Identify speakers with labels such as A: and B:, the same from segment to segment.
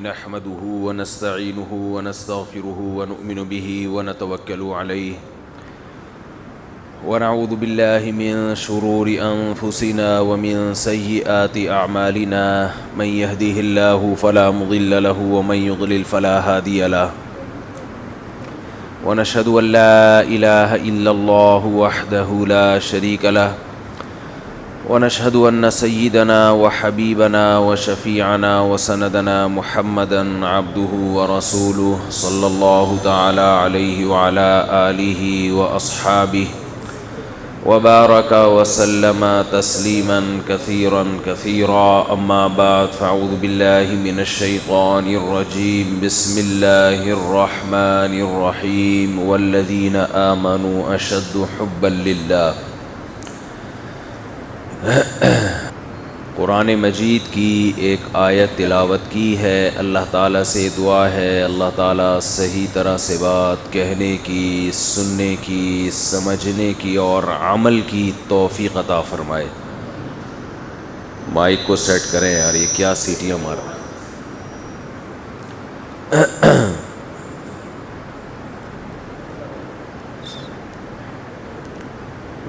A: نحمده ونستعينه ونستغفره ونؤمن به ونتوكل عليه ونعوذ بالله من شرور أنفسنا ومن سيئات أعمالنا من يهده الله فلا مضل له ومن يضلل فلا هادي له ونشهد أن لا إله إلا الله وحده لا شريك له ونشهد أن سيدنا وحبيبنا وشفيعنا وسندنا محمدا عبده ورسوله صلى الله تعالى عليه وعلى آله وأصحابه وبارك وسلم تسليما كثيرا كثيرا أما بعد فأعوذ بالله من الشيطان الرجيم بسم الله الرحمن الرحيم والذين آمنوا أشد حبا لله. قرآن مجید کی ایک آیت تلاوت کی ہے. اللہ تعالیٰ سے دعا ہے اللہ تعالیٰ صحیح طرح سے بات کہنے کی، سننے کی، سمجھنے کی اور عمل کی توفیق عطا فرمائے. مائک کو سیٹ کریں یار، یہ کیا سیٹیاں مار رہا ہے.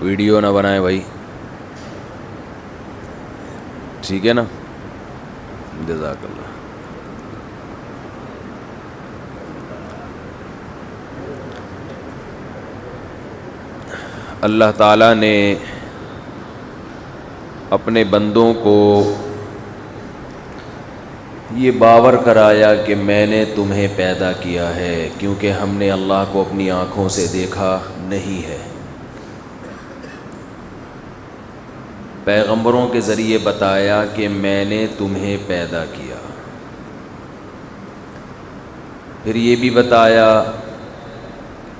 A: ویڈیو نہ بنائیں بھائی، ٹھیک ہے نا؟ جزاک اللہ. اللہ تعالیٰ نے اپنے بندوں کو یہ باور کرایا کہ میں نے تمہیں پیدا کیا ہے، کیونکہ ہم نے اللہ کو اپنی آنکھوں سے دیکھا نہیں ہے. پیغمبروں کے ذریعے بتایا کہ میں نے تمہیں پیدا کیا. پھر یہ بھی بتایا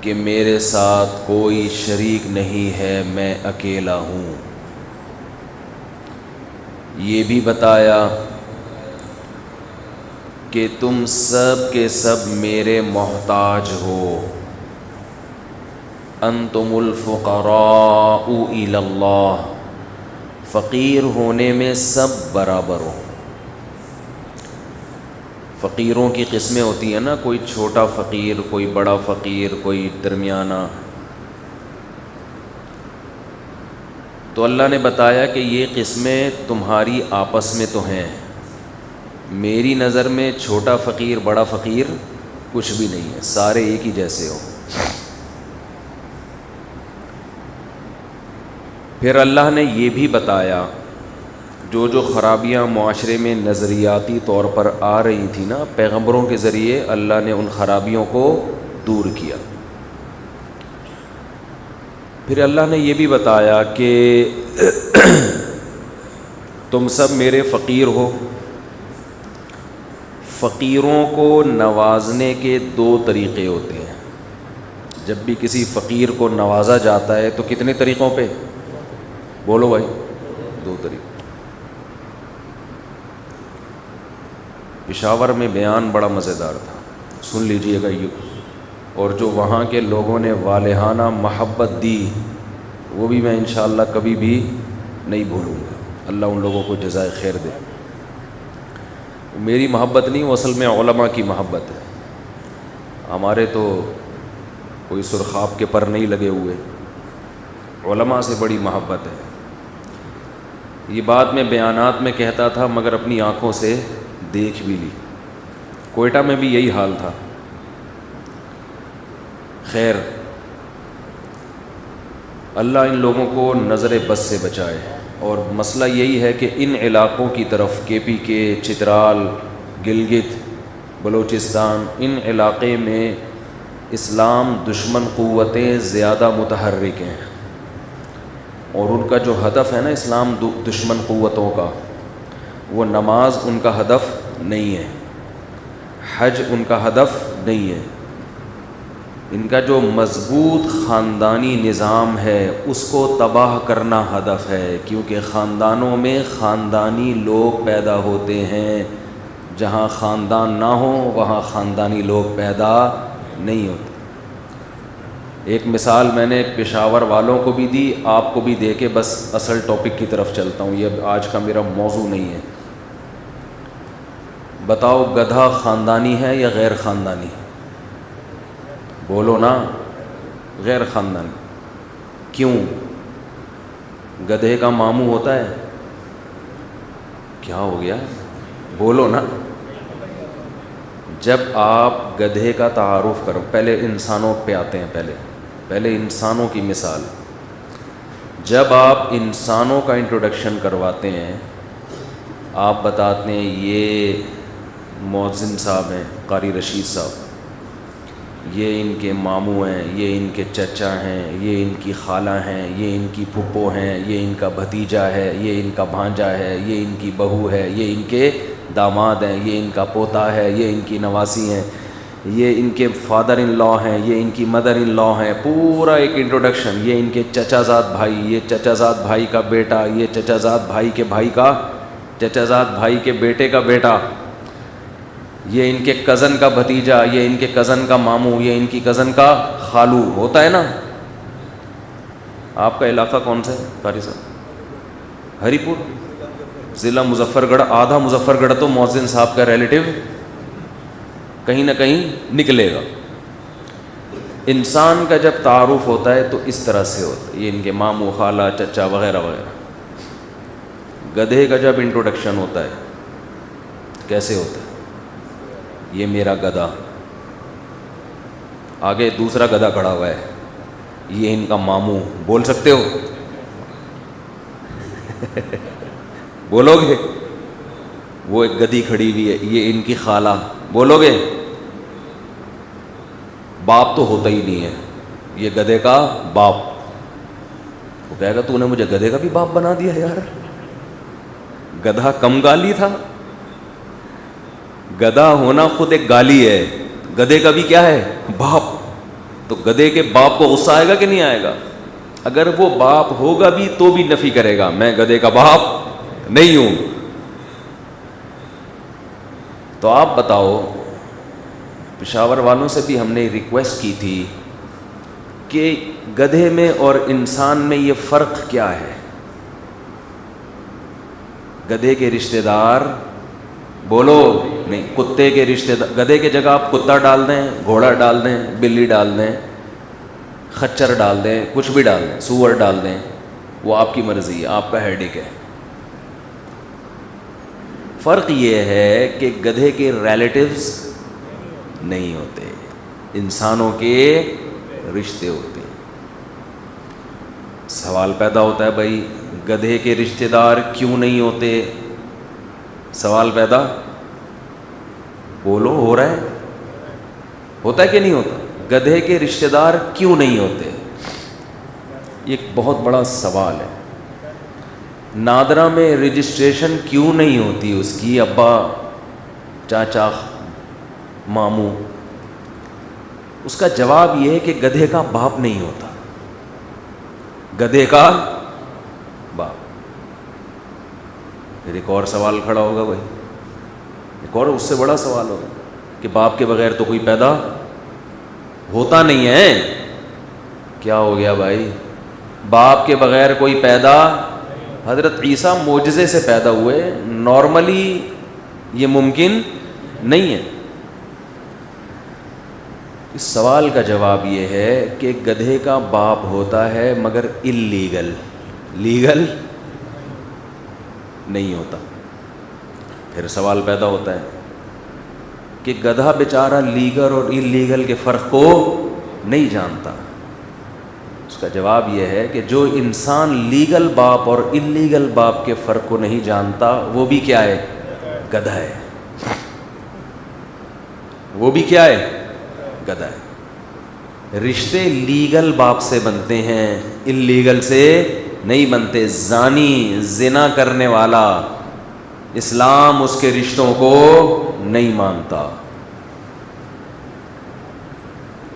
A: کہ میرے ساتھ کوئی شریک نہیں ہے، میں اکیلا ہوں. یہ بھی بتایا کہ تم سب کے سب میرے محتاج ہو. انتم الفقراء الی اللہ، فقیر ہونے میں سب برابر ہو. فقیروں کی قسمیں ہوتی ہیں نا، کوئی چھوٹا فقیر، کوئی بڑا فقیر، کوئی درمیانہ. تو اللہ نے بتایا کہ یہ قسمیں تمہاری آپس میں تو ہیں، میری نظر میں چھوٹا فقیر بڑا فقیر کچھ بھی نہیں ہے، سارے ایک ہی جیسے ہو. پھر اللہ نے یہ بھی بتایا جو خرابیاں معاشرے میں نظریاتی طور پر آ رہی تھیں نا، پیغمبروں کے ذریعے اللہ نے ان خرابیوں کو دور کیا. پھر اللہ نے یہ بھی بتایا کہ تم سب میرے فقیر ہو. فقیروں کو نوازنے کے دو طریقے ہوتے ہیں. جب بھی کسی فقیر کو نوازا جاتا ہے تو کتنے طریقوں پہ؟ بولو بھائی، دو طریقے. پشاور میں بیان بڑا مزیدار تھا، سن لیجئے گا یہ. اور جو وہاں کے لوگوں نے والہانہ محبت دی وہ بھی میں انشاءاللہ کبھی بھی نہیں بھولوں گا. اللہ ان لوگوں کو جزائے خیر دے. میری محبت نہیں، وہ اصل میں علماء کی محبت ہے. ہمارے تو کوئی سرخاب کے پر نہیں لگے ہوئے، علماء سے بڑی محبت ہے. یہ بات میں بیانات میں کہتا تھا مگر اپنی آنکھوں سے دیکھ بھی لی. کوئٹہ میں بھی یہی حال تھا. خیر، اللہ ان لوگوں کو نظر بد سے بچائے. اور مسئلہ یہی ہے کہ ان علاقوں کی طرف KPK، چترال، گلگت، بلوچستان، ان علاقے میں اسلام دشمن قوتیں زیادہ متحرک ہیں. اور ان کا جو ہدف ہے نا اسلام دشمن قوتوں کا، وہ نماز ان کا ہدف نہیں ہے، حج ان کا ہدف نہیں ہے. ان کا جو مضبوط خاندانی نظام ہے اس کو تباہ کرنا ہدف ہے، کیونکہ خاندانوں میں خاندانی لوگ پیدا ہوتے ہیں. جہاں خاندان نہ ہو وہاں خاندانی لوگ پیدا نہیں ہوتے. ایک مثال میں نے پشاور والوں کو بھی دی، آپ کو بھی دے کے بس اصل ٹاپک کی طرف چلتا ہوں. یہ آج کا میرا موضوع نہیں ہے. بتاؤ گدھا خاندانی ہے یا غیر خاندانی؟ بولو نا، غیر خاندانی. کیوں؟ گدھے کا ماموں ہوتا ہے؟ کیا ہو گیا؟ بولو نا. جب آپ گدھے کا تعارف کرو، پہلے انسانوں پہ آتے ہیں، پہلے انسانوں کی مثال. جب آپ انسانوں کا انٹروڈکشن کرواتے ہیں، آپ بتاتے ہیں یہ مؤذن صاحب ہیں، قاری رشید صاحب، یہ ان کے ماموں ہیں، یہ ان کے چچا ہیں، یہ ان کی خالہ ہیں، یہ ان کی پھپھو ہیں، یہ ان کا بھتیجا ہے، یہ ان کا بھانجا ہے، یہ ان کی بہو ہے، یہ ان کے داماد ہیں، یہ ان کا پوتا ہے، یہ ان کی نواسی ہیں، یہ ان کے فادر ان لا ہیں، یہ ان کی مدر ان لا ہیں. پورا ایک انٹروڈکشن. یہ ان کے چچا زاد بھائی، یہ چچا زاد بھائی کا بیٹا، یہ چچا زاد بھائی کے بھائی کا، چچا زاد بھائی کے بیٹے کا بیٹا، یہ ان کے کزن کا بھتیجا، یہ ان کے کزن کا ماموں، یہ ان کی کزن کا خالو. ہوتا ہے نا؟ آپ کا علاقہ کون سا ہے قاری صاحب؟ ہری پور، ضلع مظفر گڑھ. آدھا مظفر گڑھ تو مؤذن صاحب کا ریلیٹو کہیں نہ کہیں نکلے گا. انسان کا جب تعارف ہوتا ہے تو اس طرح سے ہوتا ہے، یہ ان کے ماموں، خالہ، چچا وغیرہ وغیرہ. گدھے کا جب انٹروڈکشن ہوتا ہے کیسے ہوتا ہے؟ یہ میرا گدھا، آگے دوسرا گدھا کھڑا ہوا ہے، یہ ان کا ماموں. بول سکتے ہو؟ بولو گے؟ وہ ایک گدھی کھڑی ہوئی ہے، یہ ان کی خالہ. بولو گے؟ باپ تو ہوتا ہی نہیں ہے، یہ گدھے کا باپ. وہ کہے گا تو نے مجھے گدھے کا بھی باپ بنا دیا یار. گدھا کم گالی تھا؟ گدھا ہونا خود ایک گالی ہے. گدھے کا بھی کیا ہے؟ باپ. تو گدھے کے باپ کو غصہ آئے گا کہ نہیں آئے گا؟ اگر وہ باپ ہوگا بھی تو بھی نفی کرے گا، میں گدھے کا باپ نہیں ہوں. تو آپ بتاؤ، پشاور والوں سے بھی ہم نے ریکویسٹ کی تھی کہ گدھے میں اور انسان میں یہ فرق کیا ہے؟ گدھے کے رشتہ دار، بولو نہیں، کتے کے رشتہ دار. گدھے کی جگہ آپ کتا ڈال دیں، گھوڑا ڈال دیں، بلی ڈال دیں، خچر ڈال دیں، کچھ بھی ڈال دیں، سور ڈال دیں، وہ آپ کی مرضی ہے، آپ کا ہیڈک ہے. فرق یہ ہے کہ گدھے کے ریلیٹیوز نہیں ہوتے، انسانوں کے رشتے ہوتے ہیں. سوال پیدا ہوتا ہے بھائی گدھے کے رشتہ دار کیوں نہیں ہوتے؟ سوال پیدا، بولو، ہو رہا ہے؟ ہوتا ہے کہ نہیں ہوتا؟ گدھے کے رشتہ دار کیوں نہیں ہوتے؟ یہ ایک بہت بڑا سوال ہے. نادرہ میں رجسٹریشن کیوں نہیں ہوتی اس کی؟ ابا، چاچا، ماموں. اس کا جواب یہ ہے کہ گدھے کا باپ نہیں ہوتا. گدھے کا باپ. پھر ایک اور سوال کھڑا ہوگا بھائی، ایک اور اس سے بڑا سوال ہوگا کہ باپ کے بغیر تو کوئی پیدا ہوتا نہیں ہے. کیا ہو گیا بھائی؟ باپ کے بغیر کوئی پیدا، حضرت عیسیٰ معجزے سے پیدا ہوئے، نارملی یہ ممکن نہیں ہے. اس سوال کا جواب یہ ہے کہ گدھے کا باپ ہوتا ہے مگر اللیگل، لیگل نہیں ہوتا. پھر سوال پیدا ہوتا ہے کہ گدھا بیچارہ لیگل اور اللیگل کے فرق کو نہیں جانتا. اس کا جواب یہ ہے کہ جو انسان لیگل باپ اور اللیگل باپ کے فرق کو نہیں جانتا وہ بھی کیا ہے؟ گدھا ہے. وہ بھی کیا ہے؟ گدھا ہے. رشتے لیگل باپ سے بنتے ہیں، اللیگل سے نہیں بنتے. زانی، زنا کرنے والا، اسلام اس کے رشتوں کو نہیں مانتا،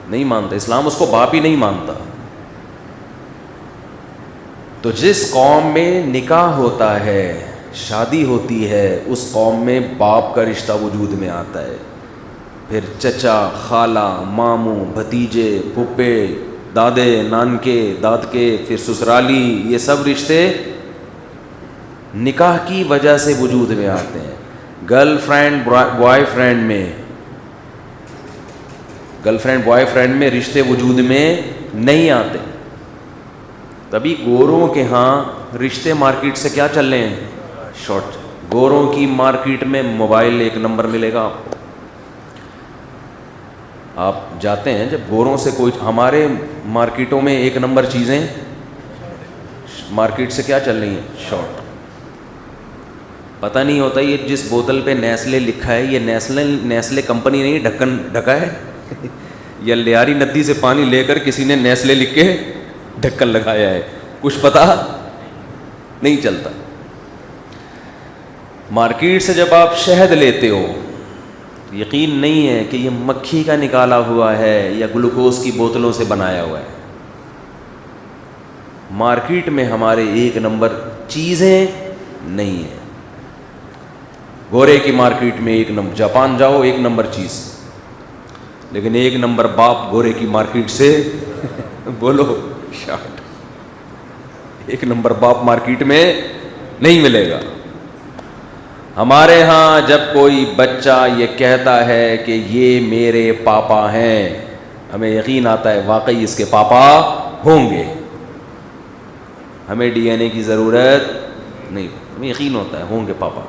A: نہیں مانتا. اسلام اس کو باپ ہی نہیں مانتا. تو جس قوم میں نکاح ہوتا ہے، شادی ہوتی ہے، اس قوم میں باپ کا رشتہ وجود میں آتا ہے. پھر چچا، خالہ، ماموں، بھتیجے، پھپھے، دادے، نانکے، دادکے، پھر سسرالی، یہ سب رشتے نکاح کی وجہ سے وجود میں آتے ہیں. گرل فرینڈ بوائے فرینڈ میں رشتے وجود میں نہیں آتے. تبھی گوروں کے ہاں رشتے مارکیٹ سے کیا چل رہے ہیں؟ شارٹ. گوروں کی مارکیٹ میں موبائل 1 نمبر ملے گا آپ کو. آپ جاتے ہیں جب گوروں سے کوئی، ہمارے مارکیٹوں میں 1 نمبر چیزیں مارکیٹ سے کیا چل رہی ہیں؟ شارٹ. پتہ نہیں ہوتا یہ جس بوتل پہ نیسلے لکھا ہے یہ نیسلے کمپنی نہیں ڈھکن ڈھکا ہے یا لیاری ندی سے پانی لے کر کسی نے نیسلے لکھ کے ڈھکن لگایا ہے، کچھ پتہ نہیں چلتا. مارکیٹ سے جب آپ شہد لیتے ہو یقین نہیں ہے کہ یہ مکھی کا نکالا ہوا ہے یا گلوکوز کی بوتلوں سے بنایا ہوا ہے. مارکیٹ میں ہمارے 1 نمبر چیزیں نہیں ہیں. گورے کی مارکیٹ میں 1 نمبر، جاپان جاؤ 1 نمبر چیز، لیکن 1 نمبر باپ گورے کی مارکیٹ سے بولو شارٹ. 1 نمبر باپ مارکیٹ میں نہیں ملے گا. ہمارے ہاں جب کوئی بچہ یہ کہتا ہے کہ یہ میرے پاپا ہیں، ہمیں یقین آتا ہے واقعی اس کے پاپا ہوں گے. ہمیں ڈی این اے کی ضرورت نہیں، ہمیں یقین ہوتا ہے ہوں گے پاپا.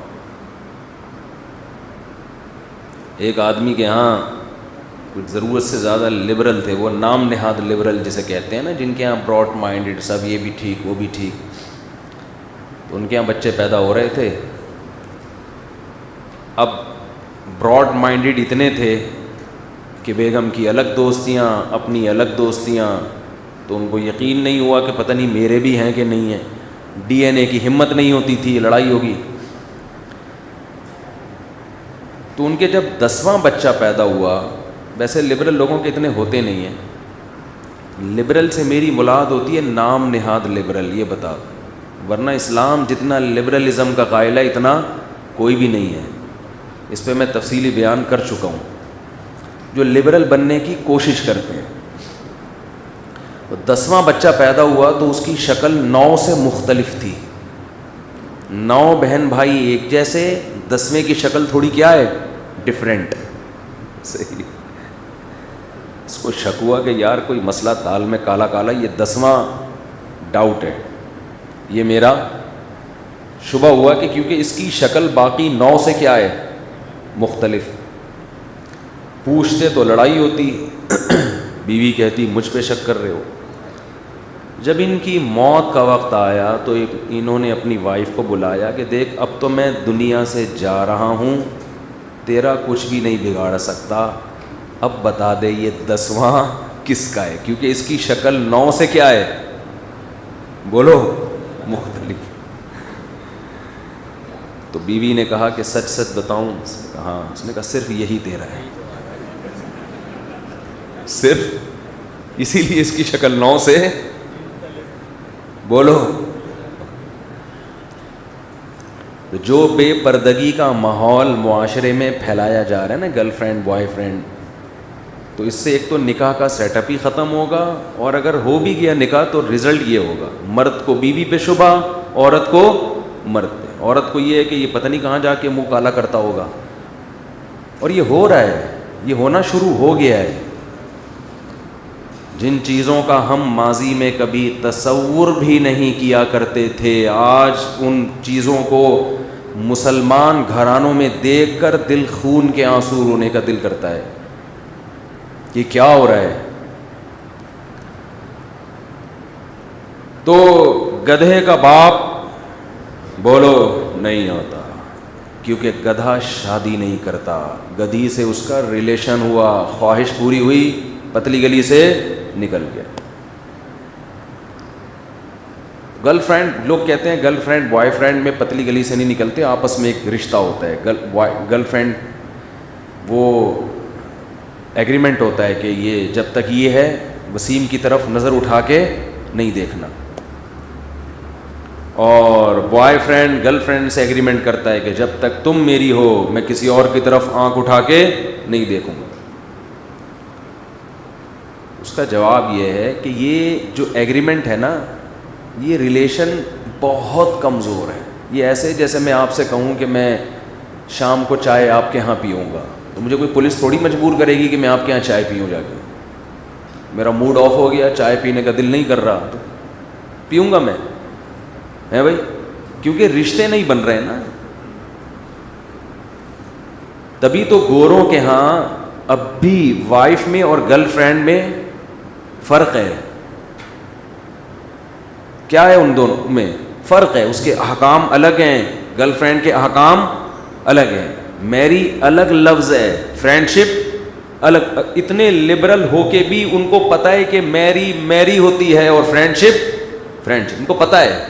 A: ایک آدمی کے ہاں کچھ ضرورت سے زیادہ لبرل تھے، وہ نام نہاد لبرل جسے کہتے ہیں نا، جن کے ہاں براڈ مائنڈڈ، سب یہ بھی ٹھیک وہ بھی ٹھیک. تو ان کے ہاں بچے پیدا ہو رہے تھے. اب براڈ مائنڈڈ اتنے تھے کہ بیگم کی الگ دوستیاں، اپنی الگ دوستیاں، تو ان کو یقین نہیں ہوا کہ پتہ نہیں میرے بھی ہیں کہ نہیں ہیں. ڈی این اے کی ہمت نہیں ہوتی تھی، لڑائی ہوگی. تو ان کے جب 10واں بچہ پیدا ہوا، ویسے لبرل لوگوں کے اتنے ہوتے نہیں ہیں. لبرل سے میری مراد ہوتی ہے نام نہاد لبرل، یہ بتا، ورنہ اسلام جتنا لبرلزم کا قائل ہے اتنا کوئی بھی نہیں ہے. اس پہ میں تفصیلی بیان کر چکا ہوں. جو لبرل بننے کی کوشش کرتے ہیں، 10واں بچہ پیدا ہوا تو اس کی شکل 9 سے مختلف تھی. 9 بہن بھائی ایک جیسے، 10ویں کی شکل تھوڑی کیا ہے؟ ڈفرینٹ. صحیح. اس کو شک ہوا کہ یار کوئی مسئلہ دال میں کالا کالا، یہ 10واں ڈاؤٹ ہے. یہ میرا شبہ ہوا کہ کیونکہ اس کی شکل باقی 9 سے کیا ہے؟ مختلف. پوچھتے تو لڑائی ہوتی. بیوی کہتی مجھ پہ شک کر رہے ہو. جب ان کی موت کا وقت آیا تو انہوں نے اپنی وائف کو بلایا کہ دیکھ اب تو میں دنیا سے جا رہا ہوں، تیرا کچھ بھی نہیں بگاڑ سکتا، اب بتا دے یہ 10واں کس کا ہے، کیونکہ اس کی شکل 9 سے کیا ہے؟ بولو مختلف. تو بیوی نے کہا کہ سچ سچ بتاؤں؟ اس نے کہا ہاں. اس نے کہا صرف یہی تیرا ہے، صرف اسی لیے اس کی شکل 9 سے. بولو. جو بے پردگی کا ماحول معاشرے میں پھیلایا جا رہا ہے نا، گرل فرینڈ بوائے فرینڈ، تو اس سے ایک تو نکاح کا سیٹ اپ ہی ختم ہوگا، اور اگر ہو بھی گیا نکاح تو رزلٹ یہ ہوگا مرد کو بیوی پہ شبہ، عورت کو مرد پہ. عورت کو یہ ہے کہ یہ پتہ نہیں کہاں جا کے منہ کالا کرتا ہوگا. اور یہ ہو رہا ہے، یہ ہونا شروع ہو گیا ہے. جن چیزوں کا ہم ماضی میں کبھی تصور بھی نہیں کیا کرتے تھے، آج ان چیزوں کو مسلمان گھرانوں میں دیکھ کر دل خون کے آنسو رونے کا دل کرتا ہے. یہ کیا ہو رہا ہے؟ تو گدھے کا باپ بولو نہیں ہوتا، کیونکہ گدھا شادی نہیں کرتا، گدھی سے اس کا ریلیشن ہوا، خواہش پوری ہوئی، پتلی گلی سے نکل گیا. گرل فرینڈ، لوگ کہتے ہیں گرل فرینڈ بوائے فرینڈ میں پتلی گلی سے نہیں نکلتے، آپس میں ایک رشتہ ہوتا ہے. گرل فرینڈ وہ ایگریمنٹ ہوتا ہے کہ یہ جب تک یہ ہے وسیم کی طرف نظر اٹھا کے نہیں دیکھنا، اور بوائے فرینڈ گرل فرینڈ سے ایگریمنٹ کرتا ہے کہ جب تک تم میری ہو میں کسی اور کی طرف آنکھ اٹھا کے نہیں دیکھوں گا. اس کا جواب یہ ہے کہ یہ جو ایگریمنٹ ہے نا، یہ ریلیشن بہت کمزور ہے. یہ ایسے جیسے میں آپ سے کہوں کہ میں شام کو چائے آپ کے ہاں پیوں گا, تو مجھے کوئی پولیس تھوڑی مجبور کرے گی کہ میں آپ کے یہاں چائے پیوں. جا کے میرا موڈ آف ہو گیا, چائے پینے کا دل نہیں کر رہا, تو پیوں گا میں, ہے بھائی, کیونکہ رشتے نہیں بن رہے نا. تبھی تو گوروں کے ہاں اب بھی وائف میں اور گرل فرینڈ میں فرق ہے. کیا ہے ان دونوں میں فرق ہے؟ اس کے احکام الگ ہیں, گرل فرینڈ کے احکام الگ ہیں. میری الگ لفظ ہے, فرینڈ شپ الگ. اتنے لبرل ہو کے بھی ان کو پتہ ہے کہ میری میری ہوتی ہے اور فرینڈ شپ فرینڈ شپ, ان کو پتہ ہے.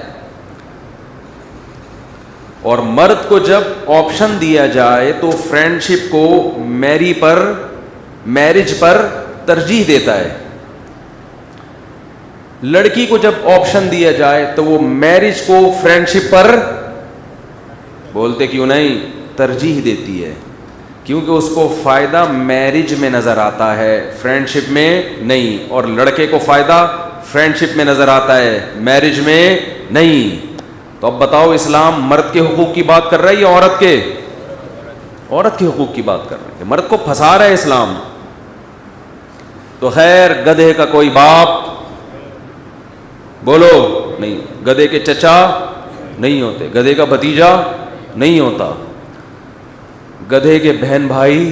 A: اور مرد کو جب آپشن دیا جائے تو فرینڈ شپ کو میرج پر ترجیح دیتا ہے. لڑکی کو جب آپشن دیا جائے تو وہ میرج کو فرینڈ شپ پر, بولتے کیوں نہیں, ترجیح دیتی ہے, کیونکہ اس کو فائدہ میرج میں نظر آتا ہے, فرینڈ شپ میں نہیں. اور لڑکے کو فائدہ فرینڈ شپ میں نظر آتا ہے, میرج میں نہیں. تو اب بتاؤ, اسلام مرد کے حقوق کی بات کر رہا ہے یا عورت کے؟ عورت کے حقوق کی بات کر رہا ہے. مرد کو پھنسا رہا ہے اسلام. تو خیر, گدھے کا کوئی باپ بولو نہیں, گدھے کے چچا نہیں ہوتے, گدھے کا بھتیجا نہیں ہوتا, گدھے کے بہن بھائی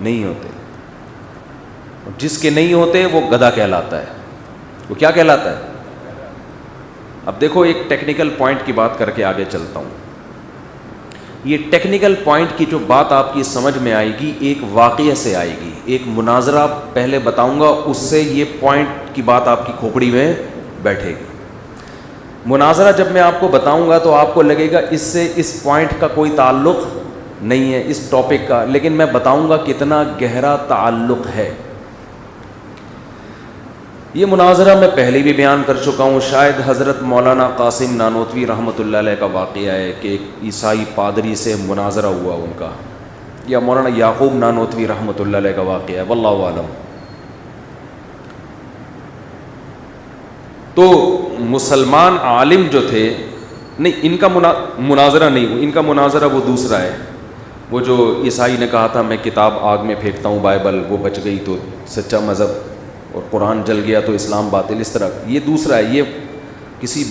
A: نہیں ہوتے. جس کے نہیں ہوتے وہ گدھا کہلاتا ہے. وہ کیا کہلاتا ہے؟ اب دیکھو, ایک ٹیکنیکل پوائنٹ کی بات کر کے آگے چلتا ہوں. یہ ٹیکنیکل پوائنٹ کی جو بات آپ کی سمجھ میں آئے گی ایک واقعے سے آئے گی. ایک مناظرہ پہلے بتاؤں گا, اس سے یہ پوائنٹ کی بات آپ کی کھوپڑی میں بیٹھے گی. مناظرہ جب میں آپ کو بتاؤں گا تو آپ کو لگے گا اس سے اس پوائنٹ کا کوئی تعلق نہیں ہے, اس ٹاپک کا, لیکن میں بتاؤں گا کتنا گہرا تعلق ہے. یہ مناظرہ میں پہلے بھی بیان کر چکا ہوں. شاید حضرت مولانا قاسم نانوتوی رحمۃ اللہ علیہ کا واقعہ ہے کہ ایک عیسائی پادری سے مناظرہ ہوا ان کا, یا مولانا یعقوب نانوتوی رحمۃ اللہ علیہ کا واقعہ ہے, واللہ عالم. تو مسلمان عالم جو تھے, نہیں ان کا مناظرہ نہیں, ان کا مناظرہ وہ دوسرا ہے. وہ جو عیسائی نے کہا تھا میں کتاب آگ میں پھینکتا ہوں بائبل, وہ بچ گئی تو سچا مذہب, اور قرآن جل گیا تو اسلام باطل, اس طرح. یہ دوسرا ہے, یہ کسی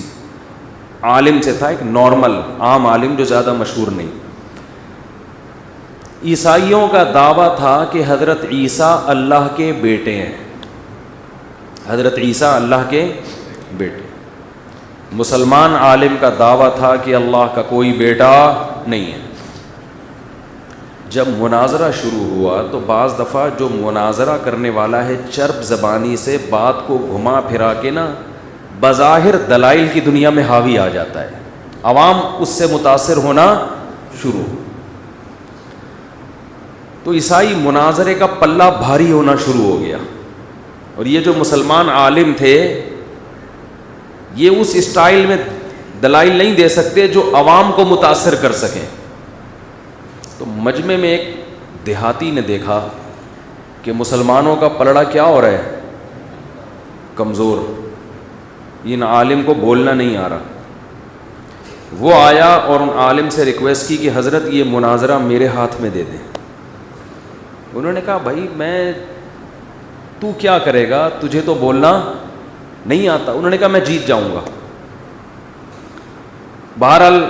A: عالم سے تھا, ایک نارمل عام عالم جو زیادہ مشہور نہیں. عیسائیوں کا دعویٰ تھا کہ حضرت عیسیٰ اللہ کے بیٹے ہیں, حضرت عیسیٰ اللہ کے بیٹے. مسلمان عالم کا دعویٰ تھا کہ اللہ کا کوئی بیٹا نہیں ہے. جب مناظرہ شروع ہوا تو بعض دفعہ جو مناظرہ کرنے والا ہے چرب زبانی سے بات کو گھما پھرا کے نا بظاہر دلائل کی دنیا میں حاوی آ جاتا ہے, عوام اس سے متاثر ہونا شروع. تو عیسائی مناظرے کا پلہ بھاری ہونا شروع ہو گیا, اور یہ جو مسلمان عالم تھے یہ اس اسٹائل میں دلائل نہیں دے سکتے جو عوام کو متاثر کر سکیں. تو مجمع میں ایک دیہاتی نے دیکھا کہ مسلمانوں کا پلڑا کیا ہو رہا ہے, کمزور, ان عالم کو بولنا نہیں آ رہا. وہ آیا اور ان عالم سے ریکویسٹ کی کہ حضرت یہ مناظرہ میرے ہاتھ میں دے دیں. انہوں نے کہا بھائی تو کیا کرے گا, تجھے تو بولنا نہیں آتا. انہوں نے کہا میں جیت جاؤں گا. بہرحال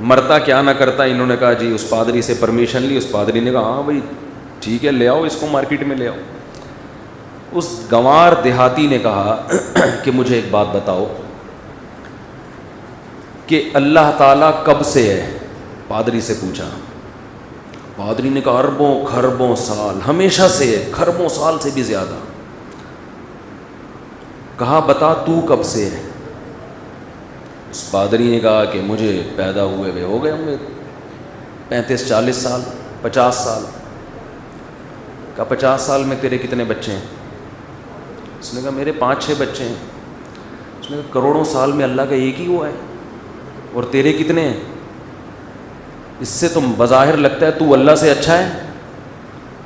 A: مرتا کیا نہ کرتا, انہوں نے کہا جی اس پادری سے پرمیشن لی. اس پادری نے کہا ہاں بھائی ٹھیک ہے, لے آؤ اس کو مارکیٹ میں لے آؤ. اس گنوار دیہاتی نے کہا کہ مجھے ایک بات بتاؤ کہ اللہ تعالیٰ کب سے ہے؟ پادری سے پوچھا. پادری نے کہا اربوں خربوں سال, ہمیشہ سے ہے, خربوں سال سے بھی زیادہ. کہا بتا تو کب سے ہے؟ اس پادری نے کہا کہ مجھے پیدا ہوئے ہو گئے ہوں گے 35-40 سال, 50 سال. کہا 50 سال میں تیرے کتنے بچے ہیں؟ اس نے کہا میرے 5-6 بچے ہیں. اس نے کہا کروڑوں سال میں اللہ کا ایک ہی ہوا ہے, اور تیرے کتنے ہیں؟ اس سے تم بظاہر لگتا ہے تو اللہ سے اچھا ہے.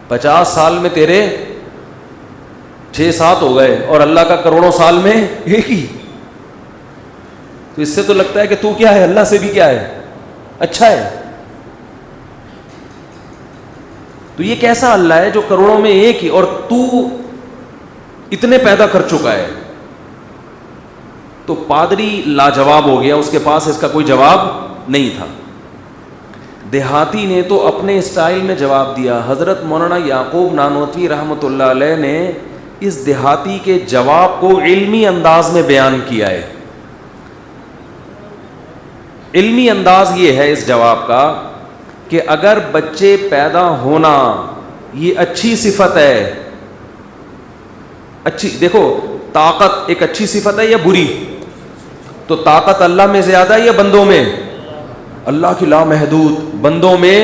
A: 50 سال میں تیرے 6-7 ہو گئے اور اللہ کا کروڑوں سال میں ایک ہی. تو اس سے تو لگتا ہے کہ تو کیا ہے, اللہ سے بھی کیا ہے, اچھا ہے. تو یہ کیسا اللہ ہے جو کروڑوں میں ایک ہی، اور تو اتنے پیدا کر چکا ہے؟ تو پادری لاجواب ہو گیا، اس کے پاس اس کا کوئی جواب نہیں تھا۔ دیہاتی نے تو اپنے اسٹائل میں جواب دیا۔ حضرت مولانا یعقوب نانوتوی رحمۃ اللہ علیہ نے اس دیہاتی کے جواب کو علمی انداز میں بیان کیا ہے۔ علمی انداز یہ ہے اس جواب کا کہ اگر بچے پیدا ہونا یہ اچھی صفت ہے، اچھی، دیکھو طاقت ایک اچھی صفت ہے یا بری؟ تو طاقت اللہ میں زیادہ ہے یا بندوں میں؟ اللہ کی لامحدود، بندوں میں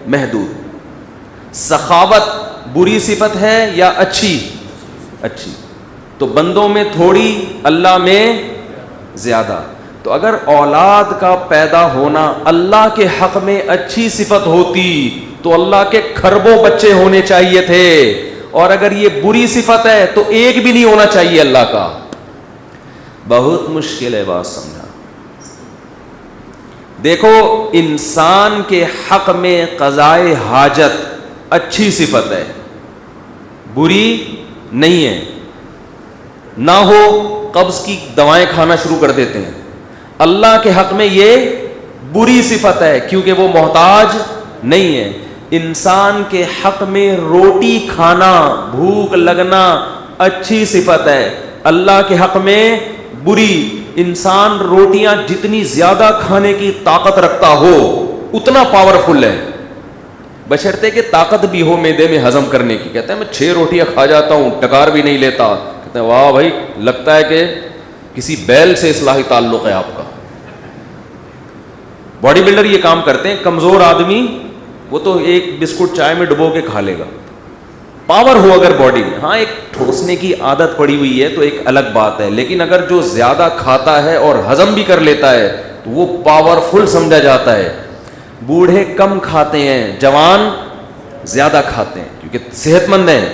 A: محدود۔ سخاوت بری صفت ہے یا اچھی؟ اچھی۔ تو بندوں میں تھوڑی، اللہ میں زیادہ۔ تو اگر اولاد کا پیدا ہونا اللہ کے حق میں اچھی صفت ہوتی تو اللہ کے کھربوں بچے ہونے چاہیے تھے، اور اگر یہ بری صفت ہے تو ایک بھی نہیں ہونا چاہیے اللہ کا۔ بہت مشکل ہے بات سمجھا۔ دیکھو انسان کے حق میں قضائے حاجت اچھی صفت ہے، بری نہیں ہے۔ نہ ہو قبض کی دوائیں کھانا شروع کر دیتے ہیں، اللہ کے حق میں یہ بری صفت ہے کیونکہ وہ محتاج نہیں ہے۔ انسان کے حق میں روٹی کھانا، بھوک لگنا اچھی صفت ہے، اللہ کے حق میں بری۔ انسان روٹیاں جتنی زیادہ کھانے کی طاقت رکھتا ہو اتنا پاورفل ہے، بشرطے کہ طاقت بھی ہو معدے میں ہضم کرنے کی۔ کہتے ہیں میں 6 روٹیاں کھا جاتا ہوں، ٹکار بھی نہیں لیتا۔ کہتے ہیں واہ بھائی، لگتا ہے کہ کسی بیل سے اصلاحی تعلق ہے آپ کا۔ باڈی بلڈر یہ کام کرتے ہیں، کمزور آدمی وہ تو ایک بسکٹ چائے میں ڈبو کے کھا لے گا، پاور ہو اگر باڈی میں۔ ہاں ایک ٹھوسنے کی عادت پڑی ہوئی ہے تو ایک الگ بات ہے، لیکن اگر جو زیادہ کھاتا ہے اور ہضم بھی کر لیتا ہے تو وہ پاورفل سمجھا جاتا ہے۔ بوڑھے کم کھاتے ہیں، جوان زیادہ کھاتے ہیں کیونکہ صحت مند ہیں۔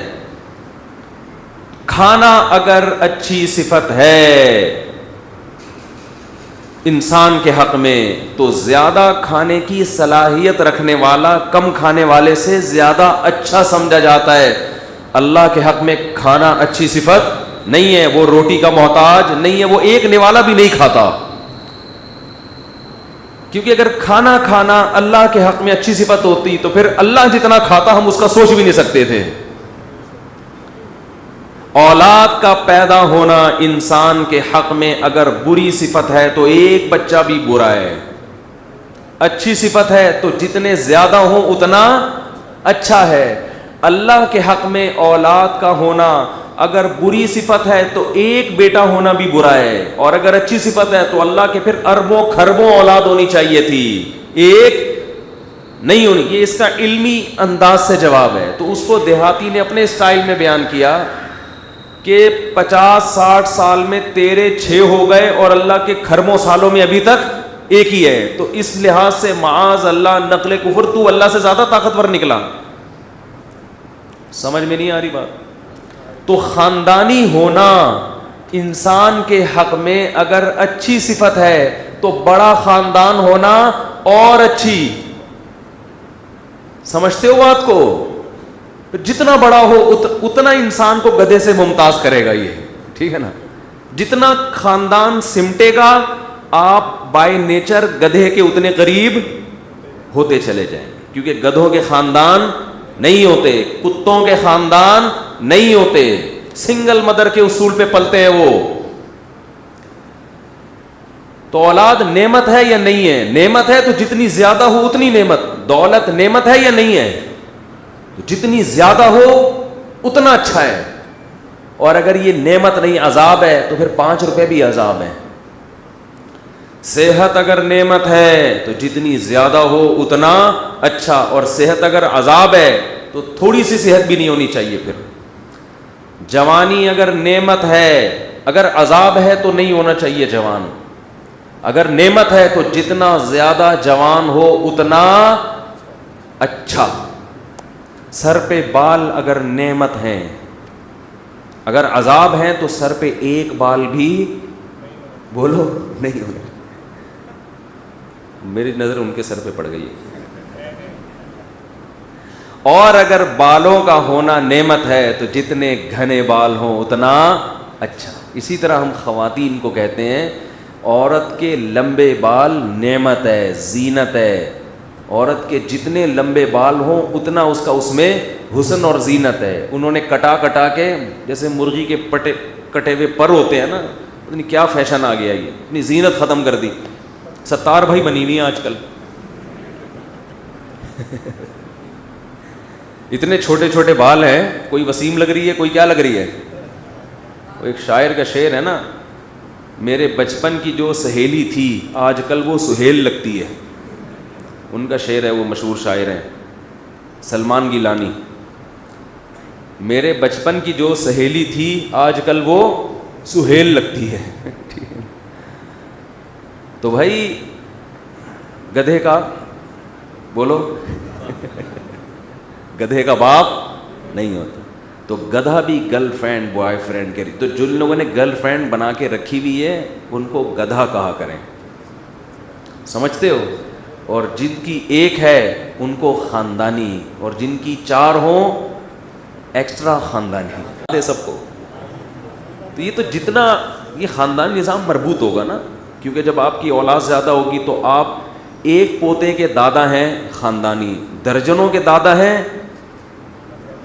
A: کھانا اگر اچھی صفت ہے انسان کے حق میں تو زیادہ کھانے کی صلاحیت رکھنے والا کم کھانے والے سے زیادہ اچھا سمجھا جاتا ہے۔ اللہ کے حق میں کھانا اچھی صفت نہیں ہے، وہ روٹی کا محتاج نہیں ہے، وہ ایک نوالا بھی نہیں کھاتا، کیونکہ اگر کھانا اللہ کے حق میں اچھی صفت ہوتی تو پھر اللہ جتنا کھاتا ہم اس کا سوچ بھی نہیں سکتے تھے۔ اولاد کا پیدا ہونا انسان کے حق میں اگر بری صفت ہے تو ایک بچہ بھی برا ہے، اچھی صفت ہے تو جتنے زیادہ ہوں اتنا اچھا ہے۔ اللہ کے حق میں اولاد کا ہونا اگر بری صفت ہے تو ایک بیٹا ہونا بھی برا ہے، اور اگر اچھی صفت ہے تو اللہ کے پھر اربوں کھربوں اولاد ہونی چاہیے تھی، ایک نہیں ہونی۔ یہ اس کا علمی انداز سے جواب ہے۔ تو اس کو دیہاتی نے اپنے اسٹائل میں بیان کیا کہ 50-60 سال میں تیرے 6 ہو گئے اور اللہ کے کھربوں سالوں میں ابھی تک ایک ہی ہے، تو اس لحاظ سے معاذ اللہ نقل کفر، تو اللہ سے زیادہ طاقتور نکلا۔ سمجھ میں نہیں آ رہی بات؟ تو خاندانی ہونا انسان کے حق میں اگر اچھی صفت ہے تو بڑا خاندان ہونا اور اچھی۔ سمجھتے ہو بات کو؟ جتنا بڑا ہو اتنا انسان کو گدھے سے ممتاز کرے گا، یہ ٹھیک ہے نا؟ جتنا خاندان سمٹے گا آپ بائی نیچر گدھے کے اتنے قریب ہوتے چلے جائیں، کیونکہ گدھوں کے خاندان نہیں ہوتے، کتوں کے خاندان نہیں ہوتے، سنگل مدر کے اصول پہ پلتے ہیں وہ۔ تو اولاد نعمت ہے یا نہیں ہے؟ نعمت ہے تو جتنی زیادہ ہو اتنی نعمت۔ دولت نعمت ہے یا نہیں ہے؟ جتنی زیادہ ہو اتنا اچھا ہے، اور اگر یہ نعمت نہیں عذاب ہے تو پھر 5 روپے بھی عذاب ہے۔ صحت اگر نعمت ہے تو جتنی زیادہ ہو اتنا اچھا، اور صحت اگر عذاب ہے تو تھوڑی سی صحت بھی نہیں ہونی چاہیے۔ پھر جوانی اگر نعمت ہے، اگر عذاب ہے تو نہیں ہونا چاہیے جوان۔ اگر نعمت ہے تو جتنا زیادہ جوان ہو اتنا اچھا۔ سر پہ بال اگر نعمت ہیں، اگر عذاب ہیں تو سر پہ ایک بال بھی بولو نہیں ہونا۔ میری نظر ان کے سر پہ پڑ گئی ہے۔ اور اگر بالوں کا ہونا نعمت ہے تو جتنے گھنے بال ہوں اتنا اچھا. اسی طرح ہم خواتین کو کہتے ہیں عورت کے لمبے بال نعمت ہے, زینت ہے. عورت کے جتنے لمبے بال ہوں اتنا اس کا اس میں حسن اور زینت ہے. انہوں نے کٹا کے جیسے مرغی کے کٹے ہوئے پر ہوتے ہیں نا, اتنی کیا فیشن آ گیا, یہ اتنی زینت ختم کر دی. ستار بھائی بنی ہوئی ہیں آج کل. اتنے چھوٹے چھوٹے بال ہیں, کوئی وسیم لگ رہی ہے, کوئی کیا لگ رہی ہے. وہ ایک شاعر کا شعر ہے نا, میرے بچپن کی جو سہیلی تھی آج کل وہ سہیل لگتی ہے. ان کا شعر ہے, وہ مشہور شاعر ہیں سلمان گیلانی. میرے بچپن کی جو سہیلی تھی آج کل وہ سہیل لگتی ہے. تو بھائی گدھے کا بولو گدھے کا باپ نہیں ہوتا. تو گدھا بھی گرل فرینڈ بوائے فرینڈ کے, تو جن لوگوں نے گرل فرینڈ بنا کے رکھی ہوئی ہے ان کو گدھا کہا کریں, سمجھتے ہو. اور جن کی ایک ہے ان کو خاندانی, اور جن کی 4 ہوں ایکسٹرا خاندانی سب کو. تو یہ تو جتنا یہ خاندانی نظام مربوط ہوگا نا, کیونکہ جب آپ کی اولاد زیادہ ہوگی تو آپ ایک پوتے کے دادا ہیں خاندانی, درجنوں کے دادا ہیں